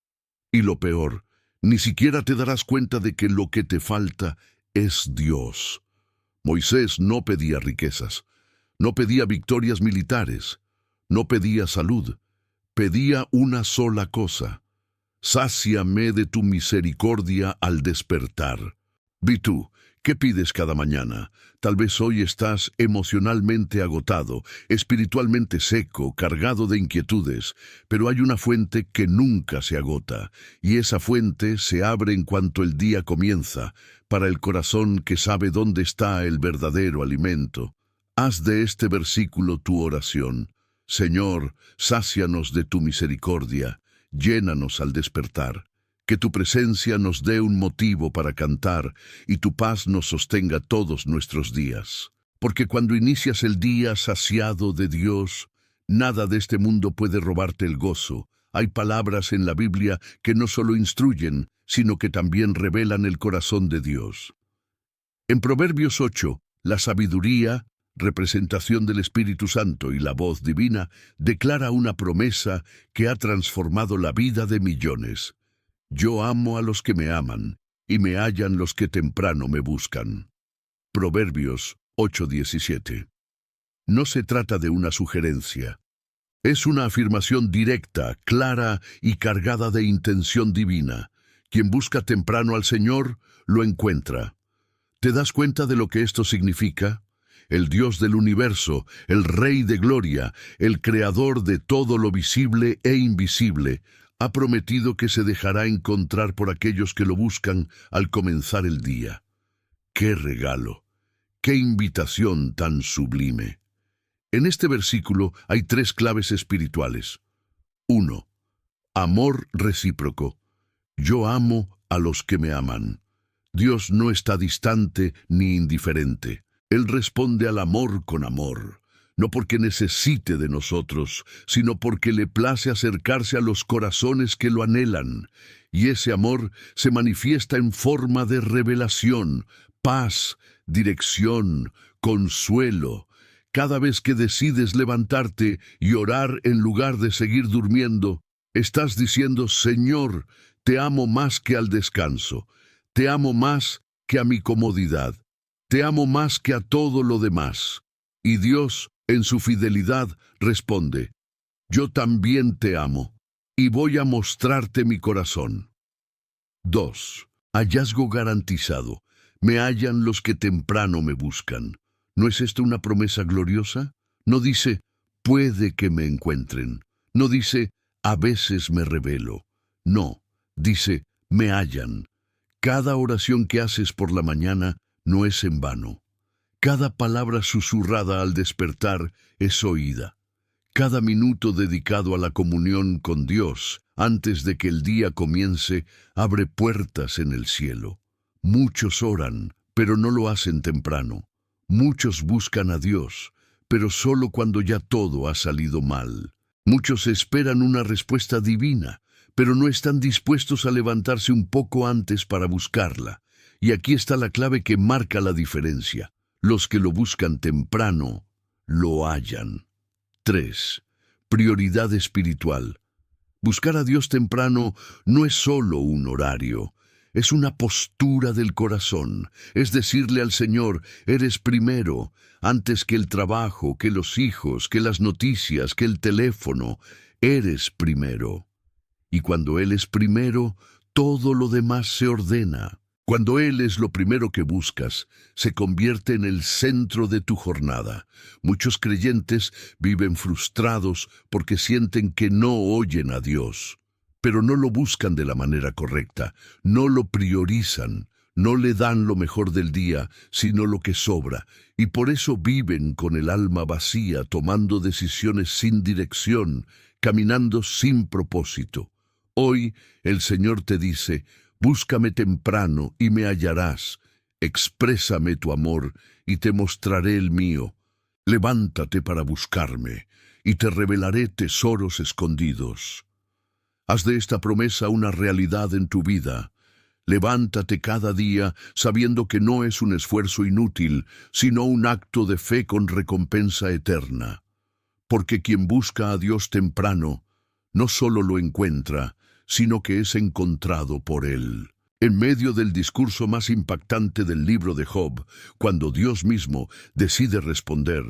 Y lo peor, ni siquiera te darás cuenta de que lo que te falta es Dios. Moisés no pedía riquezas, no pedía victorias militares, no pedía salud, pedía una sola cosa: sáciame de tu misericordia al despertar. Di tú, ¿qué pides cada mañana? Tal vez hoy estás emocionalmente agotado, espiritualmente seco, cargado de inquietudes, pero hay una fuente que nunca se agota, y esa fuente se abre en cuanto el día comienza, para el corazón que sabe dónde está el verdadero alimento. Haz de este versículo tu oración. Señor, sácianos de tu misericordia, llénanos al despertar. Que tu presencia nos dé un motivo para cantar y tu paz nos sostenga todos nuestros días. Porque cuando inicias el día saciado de Dios, nada de este mundo puede robarte el gozo. Hay palabras en la Biblia que no solo instruyen, sino que también revelan el corazón de Dios. En Proverbios 8, la sabiduría, representación del Espíritu Santo y la voz divina, declara una promesa que ha transformado la vida de millones. Yo amo a los que me aman, y me hallan los que temprano me buscan. Proverbios 8:17. No se trata de una sugerencia. Es una afirmación directa, clara y cargada de intención divina. Quien busca temprano al Señor, lo encuentra. ¿Te das cuenta de lo que esto significa? El Dios del universo, el Rey de gloria, el Creador de todo lo visible e invisible, ha prometido que se dejará encontrar por aquellos que lo buscan al comenzar el día. ¡Qué regalo! ¡Qué invitación tan sublime! En este versículo hay 3 claves espirituales. 1. Amor recíproco. Yo amo a los que me aman. Dios no está distante ni indiferente. Él responde al amor con amor. No porque necesite de nosotros, sino porque le place acercarse a los corazones que lo anhelan. Y ese amor se manifiesta en forma de revelación, paz, dirección, consuelo. Cada vez que decides levantarte y orar en lugar de seguir durmiendo, estás diciendo, Señor, te amo más que al descanso, te amo más que a mi comodidad, te amo más que a todo lo demás. Y Dios, en su fidelidad, responde, yo también te amo, y voy a mostrarte mi corazón. 2. Hallazgo garantizado. Me hallan los que temprano me buscan. ¿No es esto una promesa gloriosa? No dice, puede que me encuentren. No dice, a veces me revelo. No, dice, me hallan. Cada oración que haces por la mañana no es en vano. Cada palabra susurrada al despertar es oída. Cada minuto dedicado a la comunión con Dios, antes de que el día comience, abre puertas en el cielo. Muchos oran, pero no lo hacen temprano. Muchos buscan a Dios, pero solo cuando ya todo ha salido mal. Muchos esperan una respuesta divina, pero no están dispuestos a levantarse un poco antes para buscarla. Y aquí está la clave que marca la diferencia. Los que lo buscan temprano, lo hallan. 3. Prioridad espiritual. Buscar a Dios temprano no es solo un horario, es una postura del corazón. Es decirle al Señor, eres primero, antes que el trabajo, que los hijos, que las noticias, que el teléfono. Eres primero. Y cuando Él es primero, todo lo demás se ordena. Cuando Él es lo primero que buscas, se convierte en el centro de tu jornada. Muchos creyentes viven frustrados porque sienten que no oyen a Dios, pero no lo buscan de la manera correcta, no lo priorizan, no le dan lo mejor del día, sino lo que sobra, y por eso viven con el alma vacía, tomando decisiones sin dirección, caminando sin propósito. Hoy el Señor te dice, búscame temprano y me hallarás. Exprésame tu amor y te mostraré el mío. Levántate para buscarme y te revelaré tesoros escondidos. Haz de esta promesa una realidad en tu vida. Levántate cada día sabiendo que no es un esfuerzo inútil, sino un acto de fe con recompensa eterna. Porque quien busca a Dios temprano, no solo lo encuentra, sino que es encontrado por Él. En medio del discurso más impactante del libro de Job, cuando Dios mismo decide responder,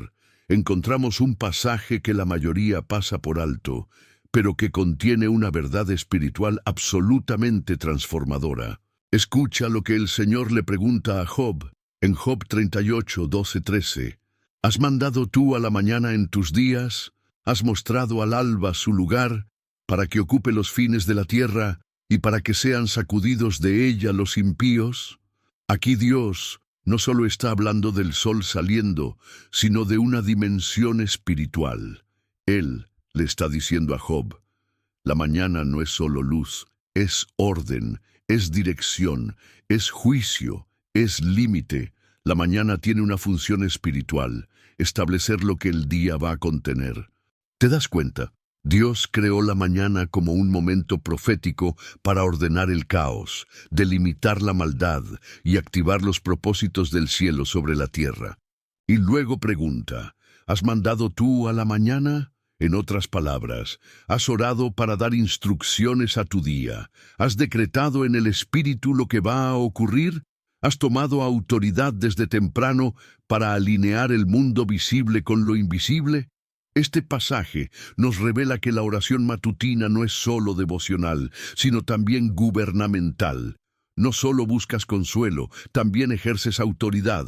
encontramos un pasaje que la mayoría pasa por alto, pero que contiene una verdad espiritual absolutamente transformadora. Escucha lo que el Señor le pregunta a Job en Job 38, 12, 13. ¿Has mandado tú a la mañana en tus días? ¿Has mostrado al alba su lugar para que ocupe los fines de la tierra y para que sean sacudidos de ella los impíos? Aquí Dios no solo está hablando del sol saliendo, sino de una dimensión espiritual. Él le está diciendo a Job: la mañana no es solo luz, es orden, es dirección, es juicio, es límite. La mañana tiene una función espiritual, establecer lo que el día va a contener. ¿Te das cuenta? Dios creó la mañana como un momento profético para ordenar el caos, delimitar la maldad y activar los propósitos del cielo sobre la tierra. Y luego pregunta: ¿has mandado tú a la mañana? En otras palabras, has orado para dar instrucciones a tu día. ¿Has decretado en el Espíritu lo que va a ocurrir? ¿Has tomado autoridad desde temprano para alinear el mundo visible con lo invisible? Este pasaje nos revela que la oración matutina no es solo devocional, sino también gubernamental. No solo buscas consuelo, también ejerces autoridad.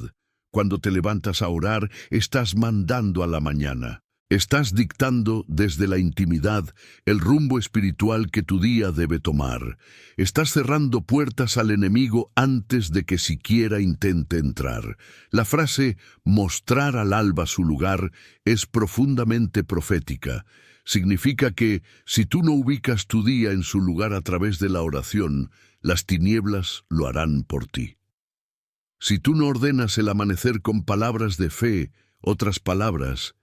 Cuando te levantas a orar, estás mandando a la mañana. Estás dictando desde la intimidad el rumbo espiritual que tu día debe tomar. Estás cerrando puertas al enemigo antes de que siquiera intente entrar. La frase «mostrar al alba su lugar» es profundamente profética. Significa que, si tú no ubicas tu día en su lugar a través de la oración, las tinieblas lo harán por ti. Si tú no ordenas el amanecer con palabras de fe, otras palabras,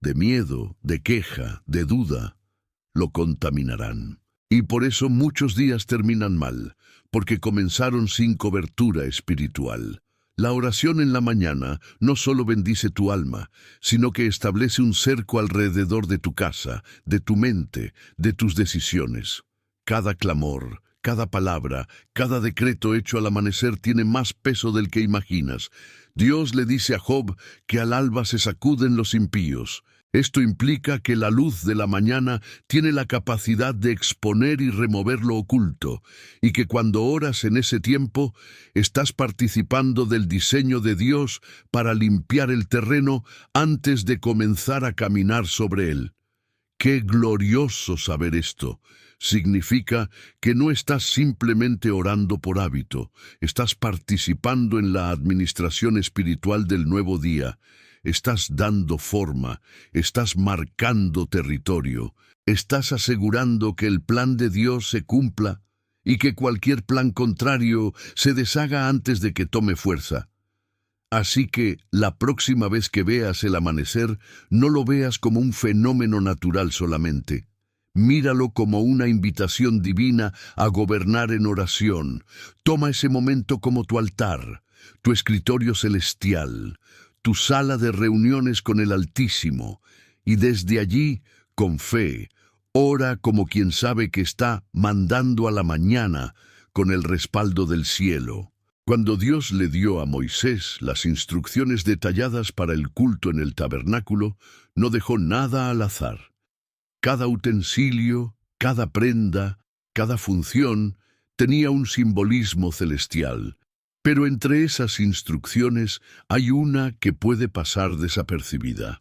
de miedo, de queja, de duda, lo contaminarán. Y por eso muchos días terminan mal, porque comenzaron sin cobertura espiritual. La oración en la mañana no solo bendice tu alma, sino que establece un cerco alrededor de tu casa, de tu mente, de tus decisiones. Cada clamor, cada palabra, cada decreto hecho al amanecer tiene más peso del que imaginas. Dios le dice a Job que al alba se sacuden los impíos. Esto implica que la luz de la mañana tiene la capacidad de exponer y remover lo oculto, y que cuando oras en ese tiempo, estás participando del diseño de Dios para limpiar el terreno antes de comenzar a caminar sobre él. ¡Qué glorioso saber esto! Significa que no estás simplemente orando por hábito, estás participando en la administración espiritual del nuevo día. Estás dando forma, estás marcando territorio, estás asegurando que el plan de Dios se cumpla y que cualquier plan contrario se deshaga antes de que tome fuerza. Así que la próxima vez que veas el amanecer, no lo veas como un fenómeno natural solamente. Míralo como una invitación divina a gobernar en oración. Toma ese momento como tu altar, tu escritorio celestial, tu sala de reuniones con el Altísimo, y desde allí, con fe, ora como quien sabe que está mandando a la mañana con el respaldo del cielo. Cuando Dios le dio a Moisés las instrucciones detalladas para el culto en el tabernáculo, no dejó nada al azar. Cada utensilio, cada prenda, cada función tenía un simbolismo celestial. Pero entre esas instrucciones hay una que puede pasar desapercibida,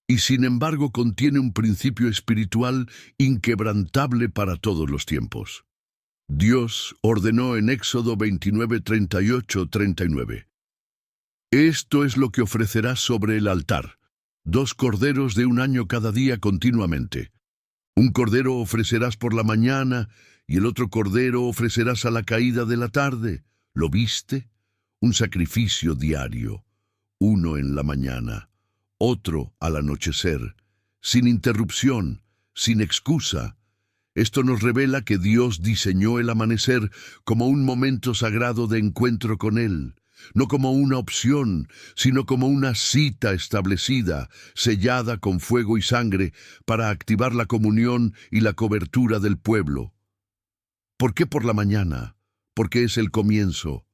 y sin embargo contiene un principio espiritual inquebrantable para todos los tiempos. Dios ordenó en Éxodo 29, 38, 39. Esto es lo que ofrecerás sobre el altar: 2 corderos de un año cada día continuamente. Un cordero ofrecerás por la mañana, y el otro cordero ofrecerás a la caída de la tarde. ¿Lo viste? Un sacrificio diario, uno en la mañana, otro al anochecer, sin interrupción, sin excusa. Esto nos revela que Dios diseñó el amanecer como un momento sagrado de encuentro con Él, no como una opción, sino como una cita establecida, sellada con fuego y sangre, para activar la comunión y la cobertura del pueblo. ¿Por qué por la mañana? Porque es el comienzo,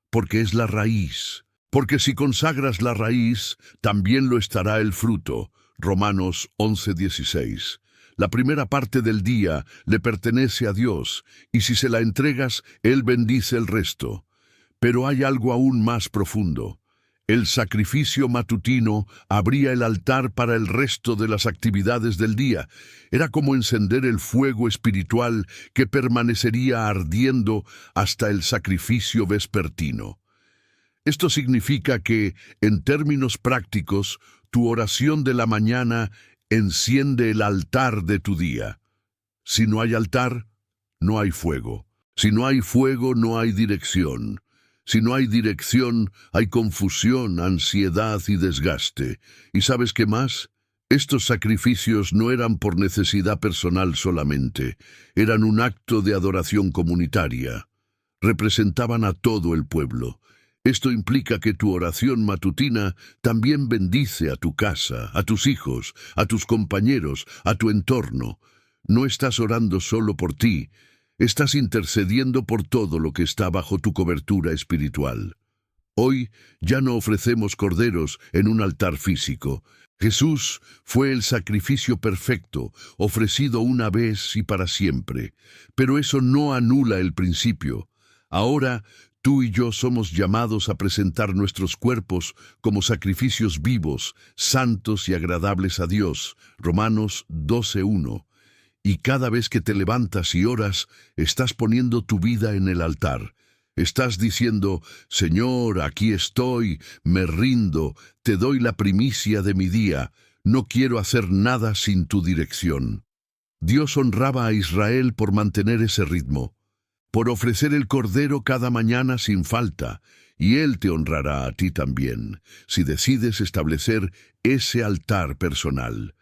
porque es la raíz, porque si consagras la raíz, también lo estará el fruto. Romanos 11:16. La primera parte del día le pertenece a Dios, y si se la entregas, Él bendice el resto. Pero hay algo aún más profundo. El sacrificio matutino abría el altar para el resto de las actividades del día. Era como encender el fuego espiritual que permanecería ardiendo hasta el sacrificio vespertino. Esto significa que, en términos prácticos, tu oración de la mañana enciende el altar de tu día. Si no hay altar, no hay fuego. Si no hay fuego, no hay dirección. Si no hay dirección, hay confusión, ansiedad y desgaste. ¿Y sabes qué más? Estos sacrificios no eran por necesidad personal solamente, eran un acto de adoración comunitaria. Representaban a todo el pueblo. Esto implica que tu oración matutina también bendice a tu casa, a tus hijos, a tus compañeros, a tu entorno. No estás orando solo por ti, estás intercediendo por todo lo que está bajo tu cobertura espiritual. Hoy ya no ofrecemos corderos en un altar físico. Jesús fue el sacrificio perfecto, ofrecido una vez y para siempre. Pero eso no anula el principio. Ahora, tú y yo somos llamados a presentar nuestros cuerpos como sacrificios vivos, santos y agradables a Dios. Romanos 12:1. Y cada vez que te levantas y oras, estás poniendo tu vida en el altar. Estás diciendo, Señor, aquí estoy, me rindo, te doy la primicia de mi día, no quiero hacer nada sin tu dirección. Dios honraba a Israel por mantener ese ritmo, por ofrecer el cordero cada mañana sin falta, y Él te honrará a ti también, si decides establecer ese altar personal.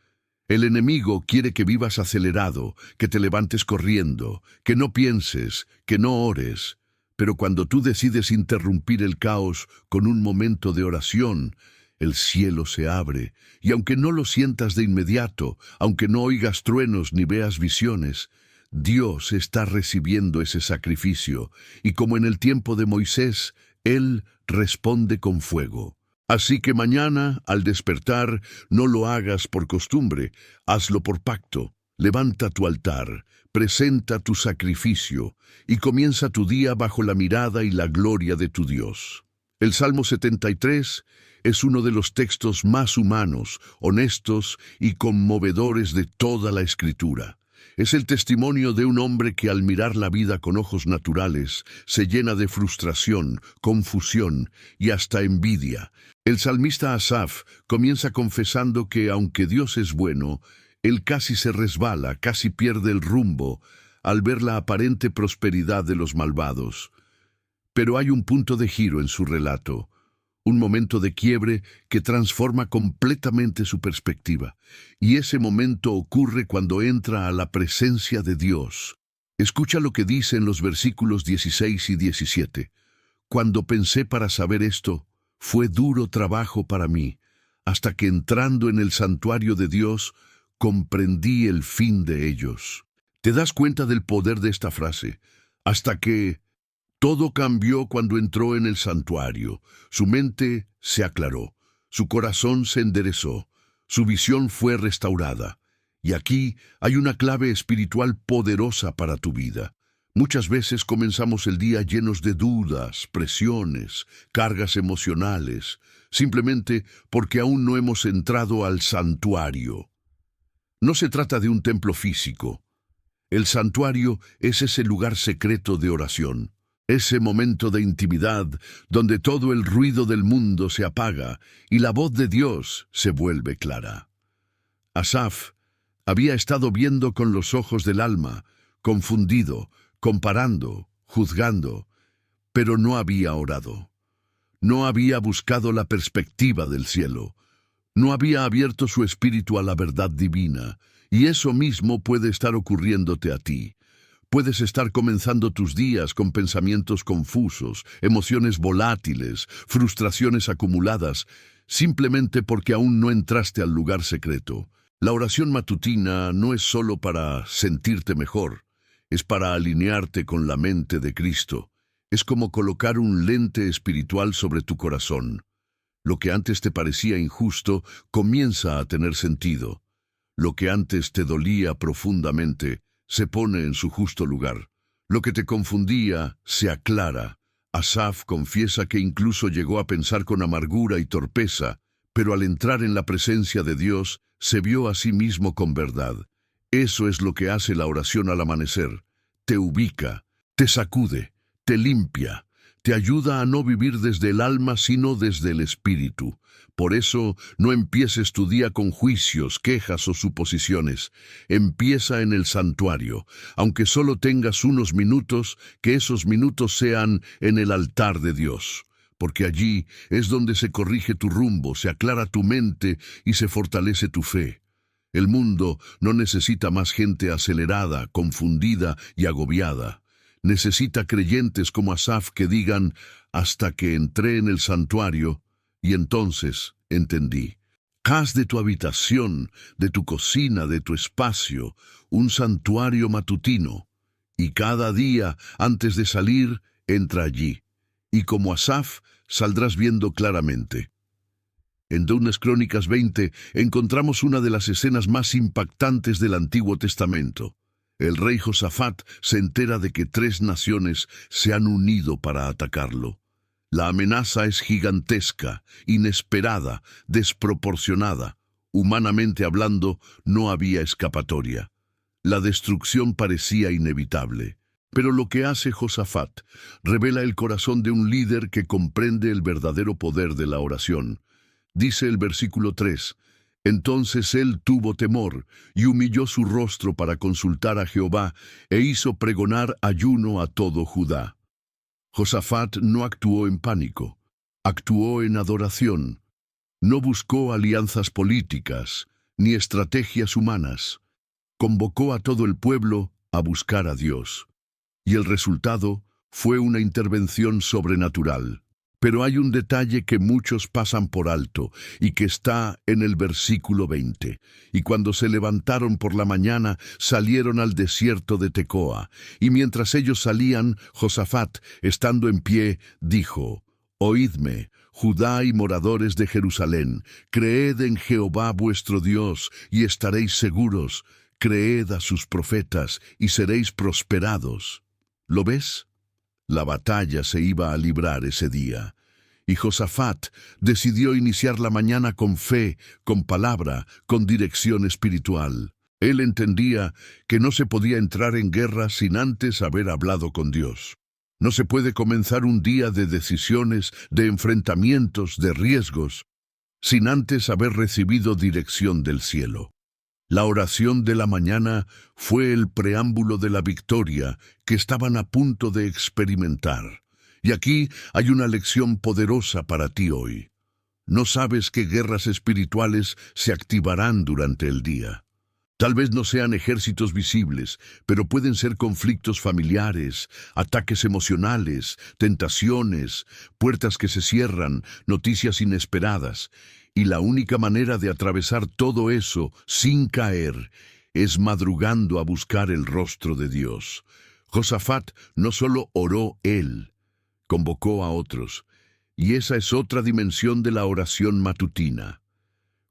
El enemigo quiere que vivas acelerado, que te levantes corriendo, que no pienses, que no ores. Pero cuando tú decides interrumpir el caos con un momento de oración, el cielo se abre, y aunque no lo sientas de inmediato, aunque no oigas truenos ni veas visiones, Dios está recibiendo ese sacrificio, y como en el tiempo de Moisés, Él responde con fuego. Así que mañana, al despertar, no lo hagas por costumbre, hazlo por pacto. Levanta tu altar, presenta tu sacrificio y comienza tu día bajo la mirada y la gloria de tu Dios. El Salmo 73 es uno de los textos más humanos, honestos y conmovedores de toda la Escritura. Es el testimonio de un hombre que al mirar la vida con ojos naturales se llena de frustración, confusión y hasta envidia. El salmista Asaf comienza confesando que aunque Dios es bueno, él casi se resbala, casi pierde el rumbo al ver la aparente prosperidad de los malvados. Pero hay un punto de giro en su relato, un momento de quiebre que transforma completamente su perspectiva. Y ese momento ocurre cuando entra a la presencia de Dios. Escucha lo que dice en los versículos 16 y 17. Cuando pensé para saber esto, fue duro trabajo para mí, hasta que entrando en el santuario de Dios, comprendí el fin de ellos. ¿Te das cuenta del poder de esta frase? Hasta que todo cambió cuando entró en el santuario. Su mente se aclaró, su corazón se enderezó, su visión fue restaurada. Y aquí hay una clave espiritual poderosa para tu vida. Muchas veces comenzamos el día llenos de dudas, presiones, cargas emocionales, simplemente porque aún no hemos entrado al santuario. No se trata de un templo físico. El santuario es ese lugar secreto de oración. Ese momento de intimidad donde todo el ruido del mundo se apaga y la voz de Dios se vuelve clara. Asaf había estado viendo con los ojos del alma, confundido, comparando, juzgando, pero no había orado. No había buscado la perspectiva del cielo. No había abierto su espíritu a la verdad divina, y eso mismo puede estar ocurriéndote a ti. Puedes estar comenzando tus días con pensamientos confusos, emociones volátiles, frustraciones acumuladas, simplemente porque aún no entraste al lugar secreto. La oración matutina no es solo para sentirte mejor, es para alinearte con la mente de Cristo. Es como colocar un lente espiritual sobre tu corazón. Lo que antes te parecía injusto comienza a tener sentido. Lo que antes te dolía profundamente se pone en su justo lugar. Lo que te confundía se aclara. Asaf confiesa que incluso llegó a pensar con amargura y torpeza, pero al entrar en la presencia de Dios, se vio a sí mismo con verdad. Eso es lo que hace la oración al amanecer. Te ubica, te sacude, te limpia, te ayuda a no vivir desde el alma sino desde el espíritu. Por eso no empieces tu día con juicios, quejas o suposiciones. Empieza en el santuario. Aunque solo tengas unos minutos, que esos minutos sean en el altar de Dios. Porque allí es donde se corrige tu rumbo, se aclara tu mente y se fortalece tu fe. El mundo no necesita más gente acelerada, confundida y agobiada. Necesita creyentes como Asaf que digan, hasta que entré en el santuario, y entonces entendí. Haz de tu habitación, de tu cocina, de tu espacio, un santuario matutino, y cada día, antes de salir, entra allí. Y como Asaf, saldrás viendo claramente. En 2 Crónicas 20 encontramos una de las escenas más impactantes del Antiguo Testamento. El rey Josafat se entera de que 3 naciones se han unido para atacarlo. La amenaza es gigantesca, inesperada, desproporcionada. Humanamente hablando, no había escapatoria. La destrucción parecía inevitable. Pero lo que hace Josafat revela el corazón de un líder que comprende el verdadero poder de la oración. Dice el versículo 3, entonces él tuvo temor y humilló su rostro para consultar a Jehová e hizo pregonar ayuno a todo Judá. Josafat no actuó en pánico, actuó en adoración. No buscó alianzas políticas ni estrategias humanas. Convocó a todo el pueblo a buscar a Dios. Y el resultado fue una intervención sobrenatural. Pero hay un detalle que muchos pasan por alto y que está en el versículo 20. Y cuando se levantaron por la mañana, salieron al desierto de Tecoa. Y mientras ellos salían, Josafat, estando en pie, dijo, oídme, Judá y moradores de Jerusalén, creed en Jehová vuestro Dios y estaréis seguros. Creed a sus profetas y seréis prosperados. ¿Lo ves? La batalla se iba a librar ese día. Y Josafat decidió iniciar la mañana con fe, con palabra, con dirección espiritual. Él entendía que no se podía entrar en guerra sin antes haber hablado con Dios. No se puede comenzar un día de decisiones, de enfrentamientos, de riesgos, sin antes haber recibido dirección del cielo. La oración de la mañana fue el preámbulo de la victoria que estaban a punto de experimentar. Y aquí hay una lección poderosa para ti hoy. No sabes qué guerras espirituales se activarán durante el día. Tal vez no sean ejércitos visibles, pero pueden ser conflictos familiares, ataques emocionales, tentaciones, puertas que se cierran, noticias inesperadas. Y la única manera de atravesar todo eso sin caer es madrugando a buscar el rostro de Dios. Josafat no solo oró él, convocó a otros. Y esa es otra dimensión de la oración matutina.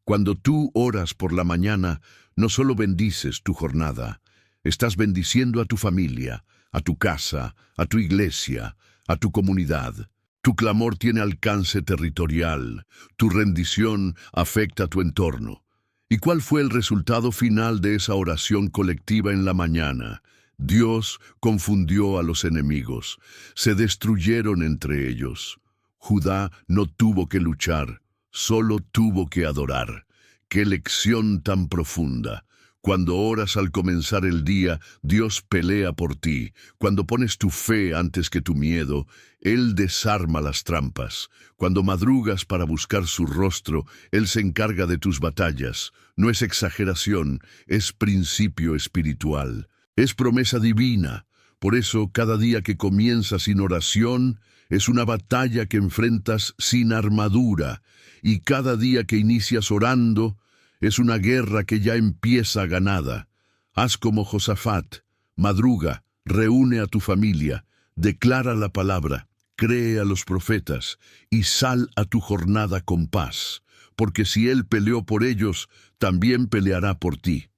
Cuando tú oras por la mañana, no solo bendices tu jornada, estás bendiciendo a tu familia, a tu casa, a tu iglesia, a tu comunidad. Tu clamor tiene alcance territorial, tu rendición afecta a tu entorno. ¿Y cuál fue el resultado final de esa oración colectiva en la mañana? Dios confundió a los enemigos, se destruyeron entre ellos. Judá no tuvo que luchar, solo tuvo que adorar. ¡Qué lección tan profunda! Cuando oras al comenzar el día, Dios pelea por ti. Cuando pones tu fe antes que tu miedo, Él desarma las trampas. Cuando madrugas para buscar su rostro, Él se encarga de tus batallas. No es exageración, es principio espiritual. Es promesa divina. Por eso, cada día que comienzas sin oración, es una batalla que enfrentas sin armadura. Y cada día que inicias orando, es una guerra que ya empieza ganada. Haz como Josafat, madruga, reúne a tu familia, declara la palabra, cree a los profetas y sal a tu jornada con paz. porque si Él peleó por ellos, también peleará por ti.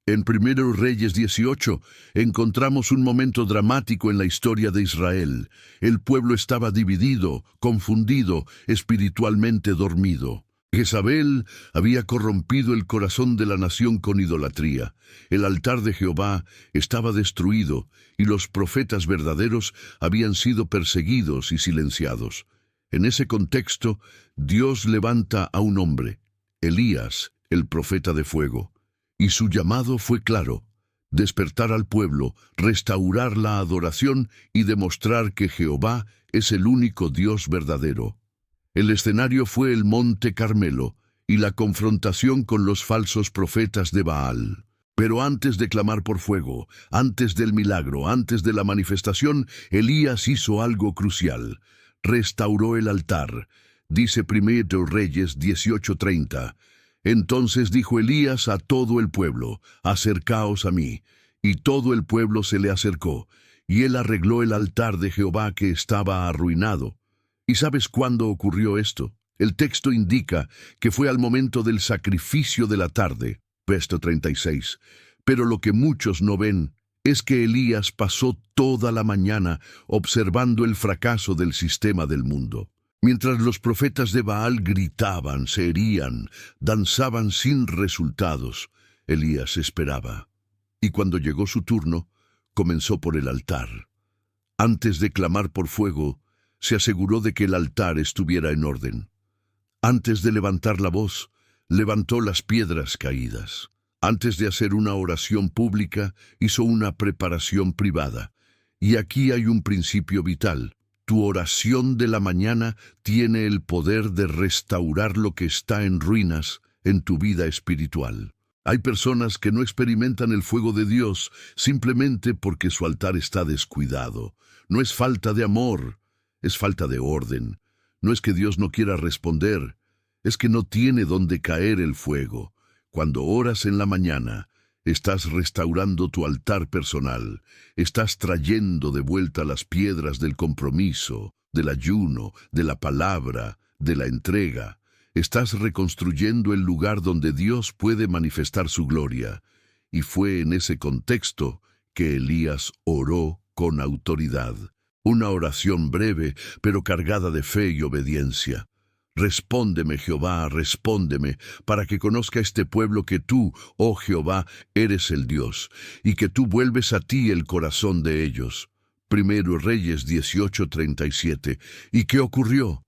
En 1 Reyes 18 encontramos un momento dramático en la historia de Israel. El pueblo estaba dividido, confundido, espiritualmente dormido. Jezabel había corrompido el corazón de la nación con idolatría. El altar de Jehová estaba destruido y los profetas verdaderos habían sido perseguidos y silenciados. En ese contexto, Dios levanta a un hombre, Elías, el profeta de fuego. Y su llamado fue claro: despertar al pueblo, restaurar la adoración y demostrar que Jehová es el único Dios verdadero. El escenario fue el Monte Carmelo y la confrontación con los falsos profetas de Baal. Pero antes de clamar por fuego, antes del milagro, antes de la manifestación, Elías hizo algo crucial. Restauró el altar. Dice 1 Reyes 18:30. Entonces dijo Elías a todo el pueblo: acercaos a mí. Y todo el pueblo se le acercó, y él arregló el altar de Jehová que estaba arruinado. ¿Y sabes cuándo ocurrió esto? El texto indica que fue al momento del sacrificio de la tarde, verso 36. Pero lo que muchos no ven es que Elías pasó toda la mañana observando el fracaso del sistema del mundo. Mientras los profetas de Baal gritaban, se herían, danzaban sin resultados, Elías esperaba. Y cuando llegó su turno, comenzó por el altar. Antes de clamar por fuego, se aseguró de que el altar estuviera en orden. Antes de levantar la voz, levantó las piedras caídas. Antes de hacer una oración pública, hizo una preparación privada. Y aquí hay un principio vital. Tu oración de la mañana tiene el poder de restaurar lo que está en ruinas en tu vida espiritual. Hay personas que no experimentan el fuego de Dios simplemente porque su altar está descuidado. No es falta de amor, es falta de orden. No es que Dios no quiera responder, es que no tiene dónde caer el fuego. Cuando oras en la mañana, estás restaurando tu altar personal, estás trayendo de vuelta las piedras del compromiso, del ayuno, de la palabra, de la entrega. Estás reconstruyendo el lugar donde Dios puede manifestar su gloria. Y fue en ese contexto que Elías oró con autoridad. Una oración breve, pero cargada de fe y obediencia. Respóndeme, Jehová, respóndeme, para que conozca este pueblo que tú, oh Jehová, eres el Dios, y que tú vuelves a ti el corazón de ellos. 1 Reyes 18:37. ¿Y qué ocurrió?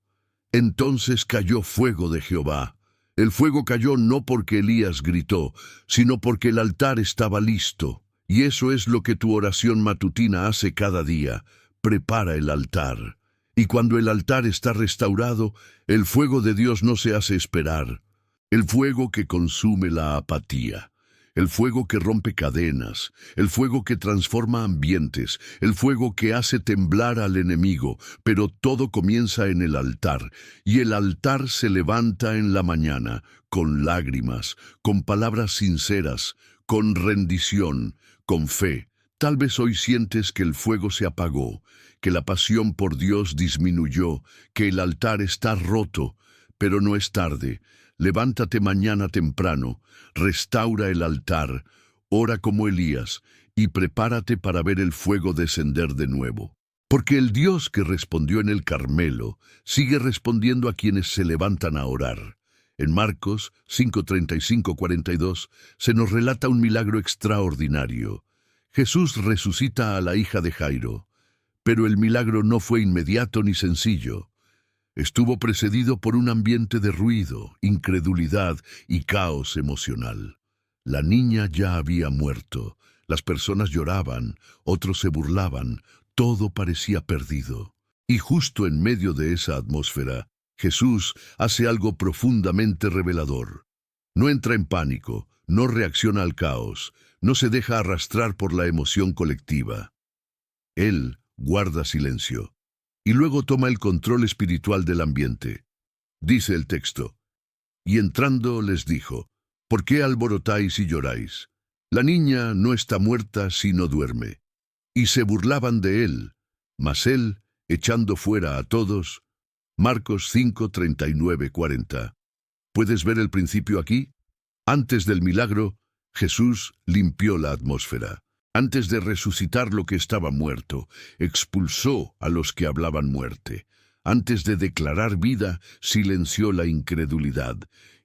Entonces cayó fuego de Jehová. El fuego cayó no porque Elías gritó, sino porque el altar estaba listo. Y eso es lo que tu oración matutina hace cada día. Prepara el altar. Y cuando el altar está restaurado, el fuego de Dios no se hace esperar. El fuego que consume la apatía, el fuego que rompe cadenas, el fuego que transforma ambientes, el fuego que hace temblar al enemigo, pero todo comienza en el altar, y el altar se levanta en la mañana, con lágrimas, con palabras sinceras, con rendición, con fe. Tal vez hoy sientes que el fuego se apagó, que la pasión por Dios disminuyó, que el altar está roto, pero no es tarde. Levántate mañana temprano, restaura el altar, ora como Elías y prepárate para ver el fuego descender de nuevo. Porque el Dios que respondió en el Carmelo sigue respondiendo a quienes se levantan a orar. En Marcos 5:35-42 se nos relata un milagro extraordinario. Jesús resucita a la hija de Jairo, pero el milagro no fue inmediato ni sencillo. Estuvo precedido por un ambiente de ruido, incredulidad y caos emocional. La niña ya había muerto, las personas lloraban, otros se burlaban, todo parecía perdido. Y justo en medio de esa atmósfera, Jesús hace algo profundamente revelador. No entra en pánico, no reacciona al caos, no se deja arrastrar por la emoción colectiva. Él guarda silencio y luego toma el control espiritual del ambiente. Dice el texto: y entrando les dijo: ¿por qué alborotáis y lloráis? La niña no está muerta sino duerme. Y se burlaban de él, mas él, echando fuera a todos, Marcos 5:39-40. ¿Puedes ver el principio aquí? Antes del milagro, Jesús limpió la atmósfera. Antes de resucitar lo que estaba muerto, expulsó a los que hablaban muerte. Antes de declarar vida, silenció la incredulidad.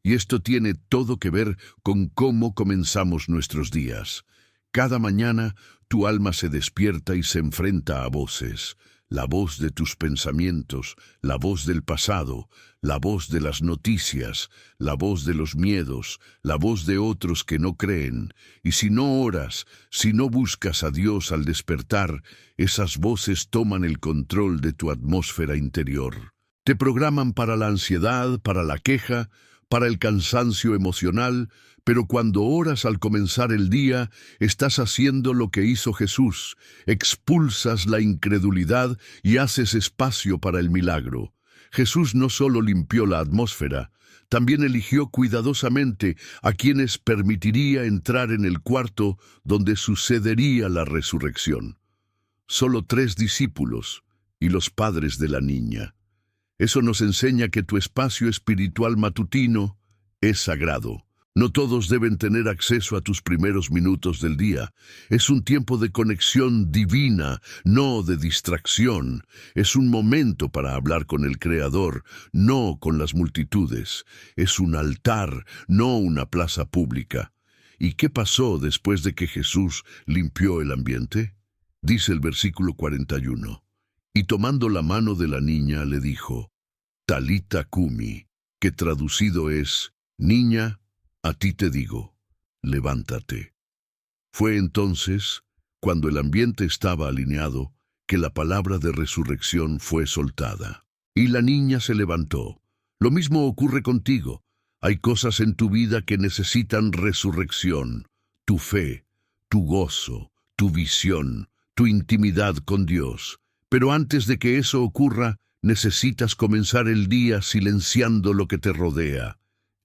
Y esto tiene todo que ver con cómo comenzamos nuestros días. Cada mañana, tu alma se despierta y se enfrenta a voces. La voz de tus pensamientos, la voz del pasado, la voz de las noticias, la voz de los miedos, la voz de otros que no creen. Y si no oras, si no buscas a Dios al despertar, esas voces toman el control de tu atmósfera interior. Te programan para la ansiedad, para la queja, para el cansancio emocional, pero cuando oras al comenzar el día, estás haciendo lo que hizo Jesús, expulsas la incredulidad y haces espacio para el milagro. Jesús no solo limpió la atmósfera, también eligió cuidadosamente a quienes permitiría entrar en el cuarto donde sucedería la resurrección. Solo 3 discípulos y los padres de la niña. Eso nos enseña que tu espacio espiritual matutino es sagrado. No todos deben tener acceso a tus primeros minutos del día. Es un tiempo de conexión divina, no de distracción. Es un momento para hablar con el Creador, no con las multitudes. Es un altar, no una plaza pública. ¿Y qué pasó después de que Jesús limpió el ambiente? Dice el versículo 41. Y tomando la mano de la niña le dijo, Talita cumi, que traducido es, niña, a ti te digo, levántate. Fue entonces, cuando el ambiente estaba alineado, que la palabra de resurrección fue soltada. Y la niña se levantó. Lo mismo ocurre contigo. Hay cosas en tu vida que necesitan resurrección. Tu fe, tu gozo, tu visión, tu intimidad con Dios. Pero antes de que eso ocurra, necesitas comenzar el día silenciando lo que te rodea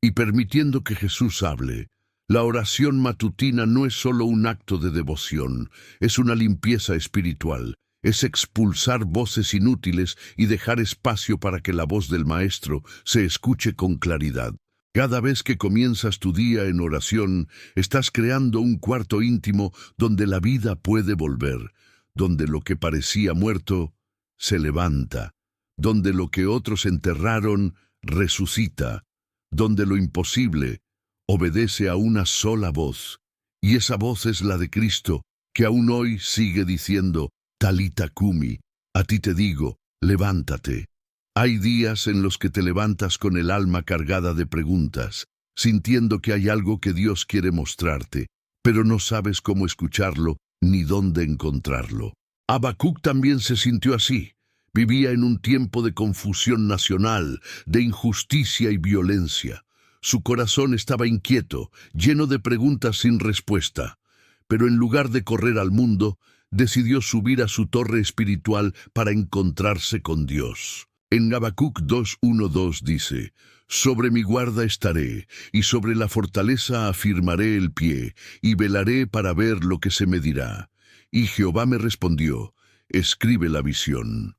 y permitiendo que Jesús hable. La oración matutina no es solo un acto de devoción, es una limpieza espiritual. Es expulsar voces inútiles y dejar espacio para que la voz del Maestro se escuche con claridad. Cada vez que comienzas tu día en oración, estás creando un cuarto íntimo donde la vida puede volver, donde lo que parecía muerto se levanta, donde lo que otros enterraron resucita, donde lo imposible obedece a una sola voz. Y esa voz es la de Cristo, que aún hoy sigue diciendo, Talita cumi, a ti te digo, levántate. Hay días en los que te levantas con el alma cargada de preguntas, sintiendo que hay algo que Dios quiere mostrarte, pero no sabes cómo escucharlo ni dónde encontrarlo. Habacuc también se sintió así. Vivía en un tiempo de confusión nacional, de injusticia y violencia. Su corazón estaba inquieto, lleno de preguntas sin respuesta. Pero en lugar de correr al mundo, decidió subir a su torre espiritual para encontrarse con Dios. En Habacuc 2:1-2 dice, Sobre mi guarda estaré, y sobre la fortaleza afirmaré el pie, y velaré para ver lo que se me dirá. Y Jehová me respondió, escribe la visión.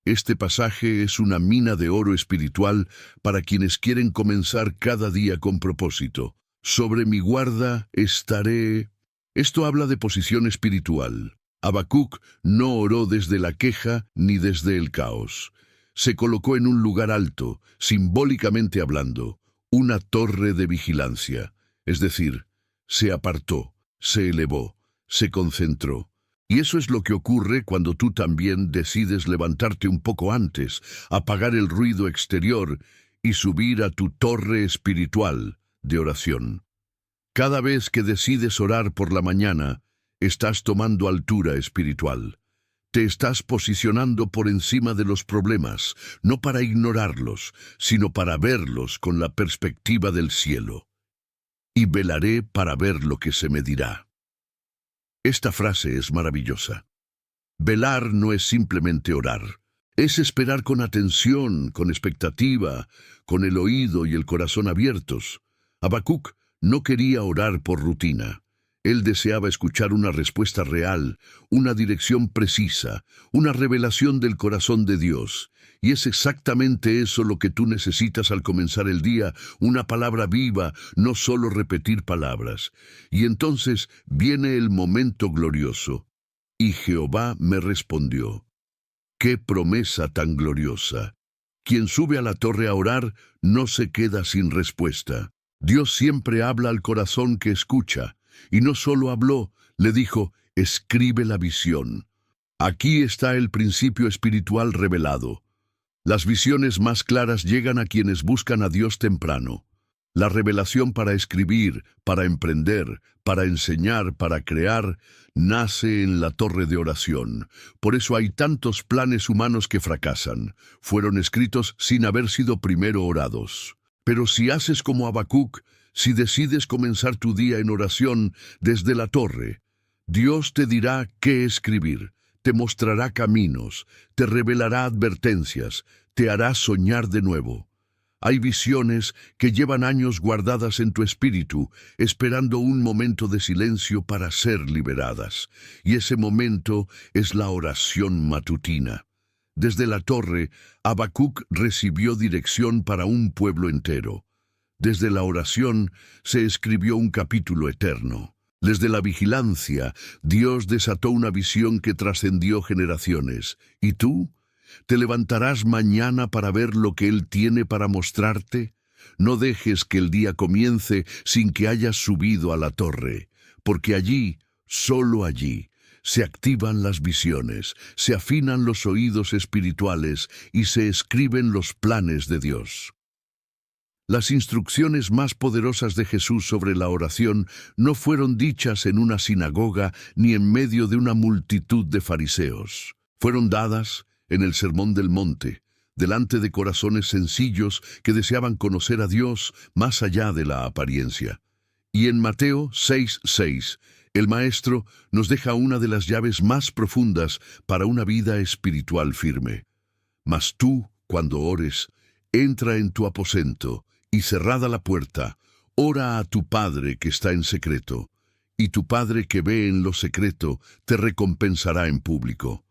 Este pasaje es una mina de oro espiritual para quienes quieren comenzar cada día con propósito. Sobre mi guarda estaré. Esto habla de posición espiritual. Habacuc no oró desde la queja ni desde el caos. Se colocó en un lugar alto, simbólicamente hablando, una torre de vigilancia. Es decir, se apartó, se elevó, se concentró. Y eso es lo que ocurre cuando tú también decides levantarte un poco antes, apagar el ruido exterior y subir a tu torre espiritual de oración. Cada vez que decides orar por la mañana, estás tomando altura espiritual. Te estás posicionando por encima de los problemas, no para ignorarlos, sino para verlos con la perspectiva del cielo. Y velaré para ver lo que se me dirá. Esta frase es maravillosa. Velar no es simplemente orar. Es esperar con atención, con expectativa, con el oído y el corazón abiertos. Habacuc no quería orar por rutina. Él deseaba escuchar una respuesta real, una dirección precisa, una revelación del corazón de Dios. Y es exactamente eso lo que tú necesitas al comenzar el día, una palabra viva, no solo repetir palabras. Y entonces viene el momento glorioso. Y Jehová me respondió. ¡Qué promesa tan gloriosa! Quien sube a la torre a orar no se queda sin respuesta. Dios siempre habla al corazón que escucha. Y no solo habló, le dijo, escribe la visión. Aquí está el principio espiritual revelado. Las visiones más claras llegan a quienes buscan a Dios temprano. La revelación para escribir, para emprender, para enseñar, para crear, nace en la torre de oración. Por eso hay tantos planes humanos que fracasan. Fueron escritos sin haber sido primero orados. Pero si haces como Habacuc, si decides comenzar tu día en oración desde la torre, Dios te dirá qué escribir, te mostrará caminos, te revelará advertencias, te hará soñar de nuevo. Hay visiones que llevan años guardadas en tu espíritu, esperando un momento de silencio para ser liberadas. Y ese momento es la oración matutina. Desde la torre, Habacuc recibió dirección para un pueblo entero. Desde la oración se escribió un capítulo eterno. Desde la vigilancia, Dios desató una visión que trascendió generaciones. ¿Y tú? ¿Te levantarás mañana para ver lo que Él tiene para mostrarte? No dejes que el día comience sin que hayas subido a la torre, porque allí, solo allí, se activan las visiones, se afinan los oídos espirituales y se escriben los planes de Dios. Las instrucciones más poderosas de Jesús sobre la oración no fueron dichas en una sinagoga ni en medio de una multitud de fariseos. Fueron dadas en el Sermón del Monte, delante de corazones sencillos que deseaban conocer a Dios más allá de la apariencia. Y en Mateo 6:6, el Maestro nos deja una de las llaves más profundas para una vida espiritual firme. Mas tú, cuando ores, entra en tu aposento, y cerrada la puerta, ora a tu Padre que está en secreto, y tu Padre que ve en lo secreto te recompensará en público.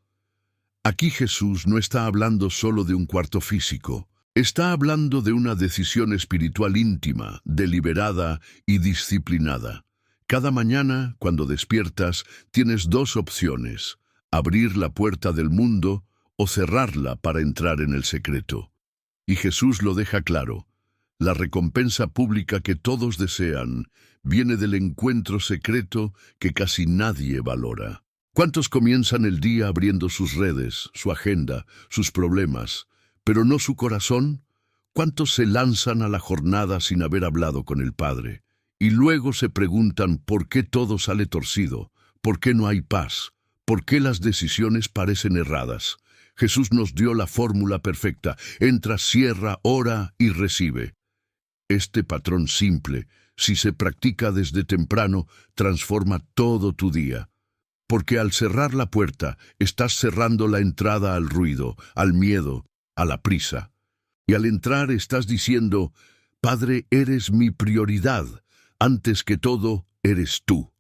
Aquí Jesús no está hablando solo de un cuarto físico, está hablando de una decisión espiritual íntima, deliberada y disciplinada. Cada mañana, cuando despiertas, tienes dos opciones: abrir la puerta del mundo o cerrarla para entrar en el secreto. Y Jesús lo deja claro. La recompensa pública que todos desean viene del encuentro secreto que casi nadie valora. ¿Cuántos comienzan el día abriendo sus redes, su agenda, sus problemas, pero no su corazón? ¿Cuántos se lanzan a la jornada sin haber hablado con el Padre? Y luego se preguntan por qué todo sale torcido, por qué no hay paz, por qué las decisiones parecen erradas. Jesús nos dio la fórmula perfecta: entra, cierra, ora y recibe. Este patrón simple, si se practica desde temprano, transforma todo tu día. Porque al cerrar la puerta, estás cerrando la entrada al ruido, al miedo, a la prisa. Y al entrar estás diciendo: Padre, eres mi prioridad. Antes que todo, eres tú.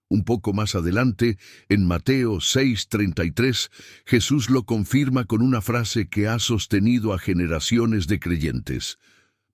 Un poco más adelante, en Mateo 6:33, Jesús lo confirma con una frase que ha sostenido a generaciones de creyentes: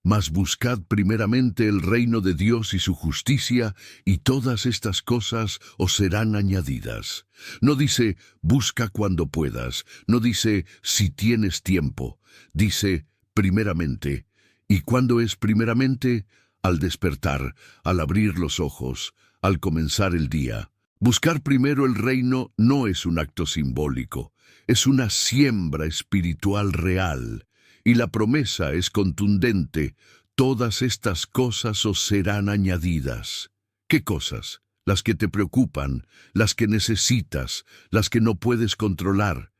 Mas buscad primeramente el reino de Dios y su justicia, y todas estas cosas os serán añadidas. No dice, busca cuando puedas. No dice, si tienes tiempo. Dice, primeramente. ¿Y cuándo es primeramente? Al despertar, al abrir los ojos, al comenzar el día. Buscar primero el reino no es un acto simbólico, es una siembra espiritual real. Y la promesa es contundente: todas estas cosas os serán añadidas. ¿Qué cosas? Las que te preocupan, las que necesitas, las que no puedes controlar.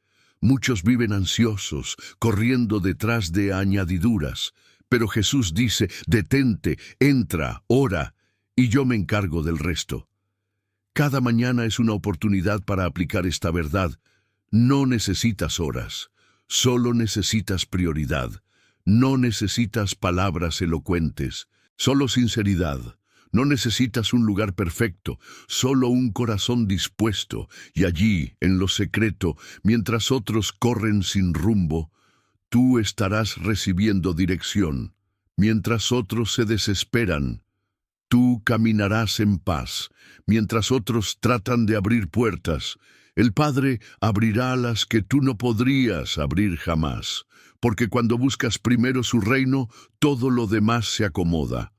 Muchos viven ansiosos, corriendo detrás de añadiduras. Pero Jesús dice: detente, entra, ora, y yo me encargo del resto. Cada mañana es una oportunidad para aplicar esta verdad. No necesitas horas. Solo necesitas prioridad. No necesitas palabras elocuentes, solo sinceridad. No necesitas un lugar perfecto, solo un corazón dispuesto, y allí, en lo secreto, mientras otros corren sin rumbo, tú estarás recibiendo dirección. Mientras otros se desesperan, tú caminarás en paz. Mientras otros tratan de abrir puertas, el Padre abrirá las que tú no podrías abrir jamás, porque cuando buscas primero su reino, todo lo demás se acomoda.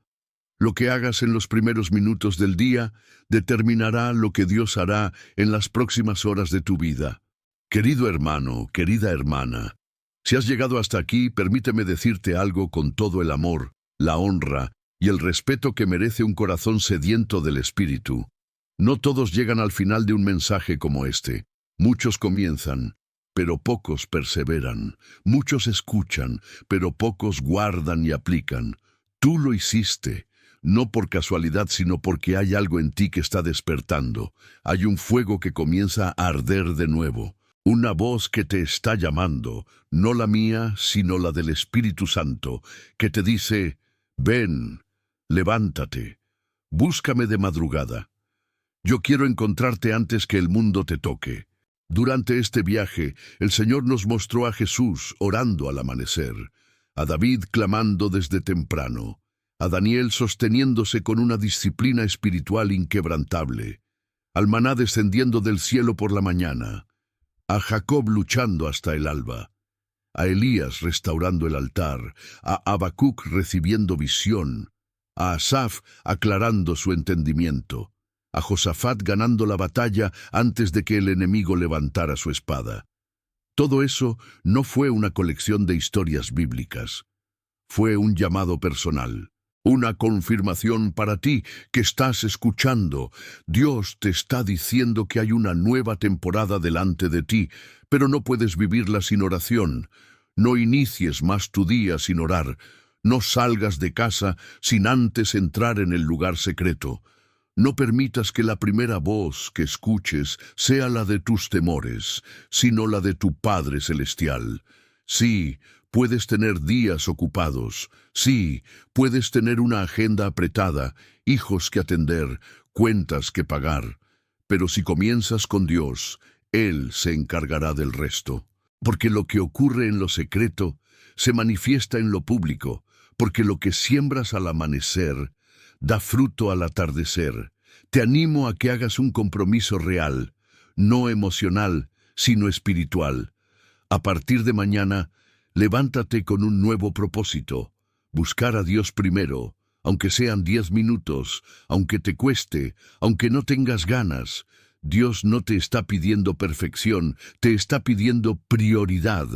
Lo que hagas en los primeros minutos del día determinará lo que Dios hará en las próximas horas de tu vida. Querido hermano, querida hermana, si has llegado hasta aquí, permíteme decirte algo con todo el amor, la honra y el respeto que merece un corazón sediento del Espíritu. No todos llegan al final de un mensaje como este. Muchos comienzan, pero pocos perseveran. Muchos escuchan, pero pocos guardan y aplican. Tú lo hiciste, no por casualidad, sino porque hay algo en ti que está despertando. Hay un fuego que comienza a arder de nuevo. Una voz que te está llamando, no la mía, sino la del Espíritu Santo, que te dice: ven, levántate, búscame de madrugada. Yo quiero encontrarte antes que el mundo te toque. Durante este viaje, el Señor nos mostró a Jesús orando al amanecer, a David clamando desde temprano, a Daniel sosteniéndose con una disciplina espiritual inquebrantable, al maná descendiendo del cielo por la mañana, a Jacob luchando hasta el alba, a Elías restaurando el altar, a Habacuc recibiendo visión, a Asaf aclarando su entendimiento, a Josafat ganando la batalla antes de que el enemigo levantara su espada. Todo eso no fue una colección de historias bíblicas. Fue un llamado personal, una confirmación para ti que estás escuchando. Dios te está diciendo que hay una nueva temporada delante de ti, pero no puedes vivirla sin oración. No inicies más tu día sin orar. No salgas de casa sin antes entrar en el lugar secreto. No permitas que la primera voz que escuches sea la de tus temores, sino la de tu Padre Celestial. Sí, puedes tener días ocupados. Sí, puedes tener una agenda apretada, hijos que atender, cuentas que pagar. Pero si comienzas con Dios, Él se encargará del resto. Porque lo que ocurre en lo secreto se manifiesta en lo público, porque lo que siembras al amanecer da fruto al atardecer. Te animo a que hagas un compromiso real, no emocional, sino espiritual. A partir de mañana, levántate con un nuevo propósito: buscar a Dios primero, aunque sean 10 minutos, aunque te cueste, aunque no tengas ganas. Dios no te está pidiendo perfección, te está pidiendo prioridad.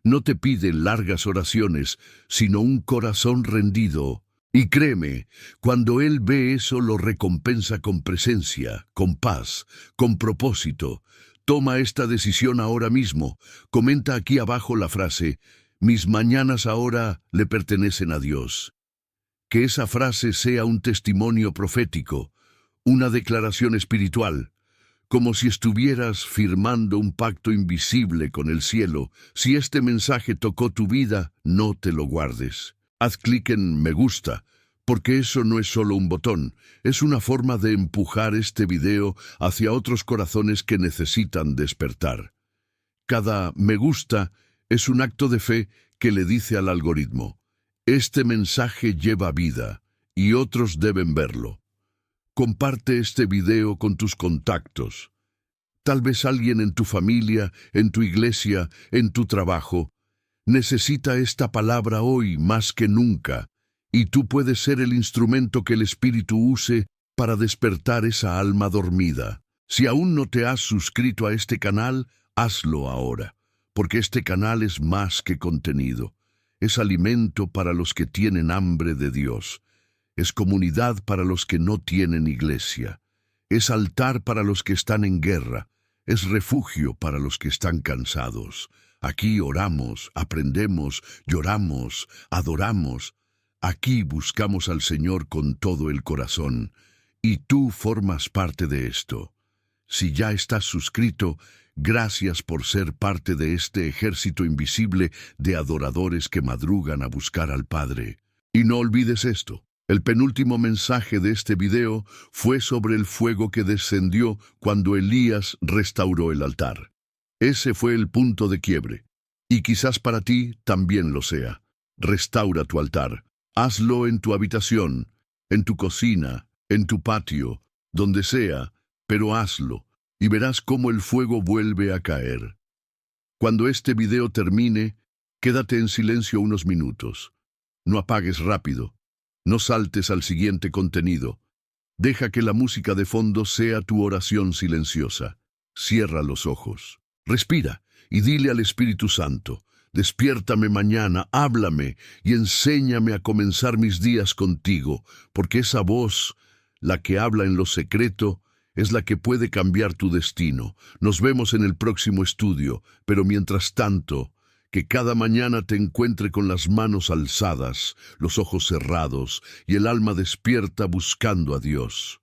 No te pide largas oraciones, sino un corazón rendido. Y créeme, cuando Él ve eso, lo recompensa con presencia, con paz, con propósito. Toma esta decisión ahora mismo. Comenta aquí abajo la frase: mis mañanas ahora le pertenecen a Dios. Que esa frase sea un testimonio profético, una declaración espiritual, como si estuvieras firmando un pacto invisible con el cielo. Si este mensaje tocó tu vida, no te lo guardes. Haz clic en me gusta, porque eso no es solo un botón, es una forma de empujar este video hacia otros corazones que necesitan despertar. Cada me gusta es un acto de fe que le dice al algoritmo: este mensaje lleva vida y otros deben verlo. Comparte este video con tus contactos. Tal vez alguien en tu familia, en tu iglesia, en tu trabajo, necesita esta palabra hoy más que nunca, y tú puedes ser el instrumento que el Espíritu use para despertar esa alma dormida. Si aún no te has suscrito a este canal, hazlo ahora, porque este canal es más que contenido. Es alimento para los que tienen hambre de Dios. Es comunidad para los que no tienen iglesia. Es altar para los que están en guerra. Es refugio para los que están cansados. Aquí oramos, aprendemos, lloramos, adoramos. Aquí buscamos al Señor con todo el corazón. Y tú formas parte de esto. Si ya estás suscrito, gracias por ser parte de este ejército invisible de adoradores que madrugan a buscar al Padre. Y no olvides esto: El penúltimo mensaje de este video fue sobre el fuego que descendió cuando Elías restauró el altar. Ese fue el punto de quiebre. Y quizás para ti también lo sea. Restaura tu altar. Hazlo en tu habitación, en tu cocina, en tu patio, donde sea, pero hazlo, y verás cómo el fuego vuelve a caer. Cuando este video termine, quédate en silencio unos minutos. No apagues rápido. No saltes al siguiente contenido. Deja que la música de fondo sea tu oración silenciosa. Cierra los ojos. Respira y dile al Espíritu Santo: despiértame mañana, háblame y enséñame a comenzar mis días contigo, porque esa voz, la que habla en lo secreto, es la que puede cambiar tu destino. Nos vemos en el próximo estudio, pero mientras tanto, que cada mañana te encuentre con las manos alzadas, los ojos cerrados y el alma despierta buscando a Dios.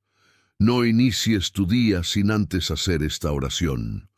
No inicies tu día sin antes hacer esta oración.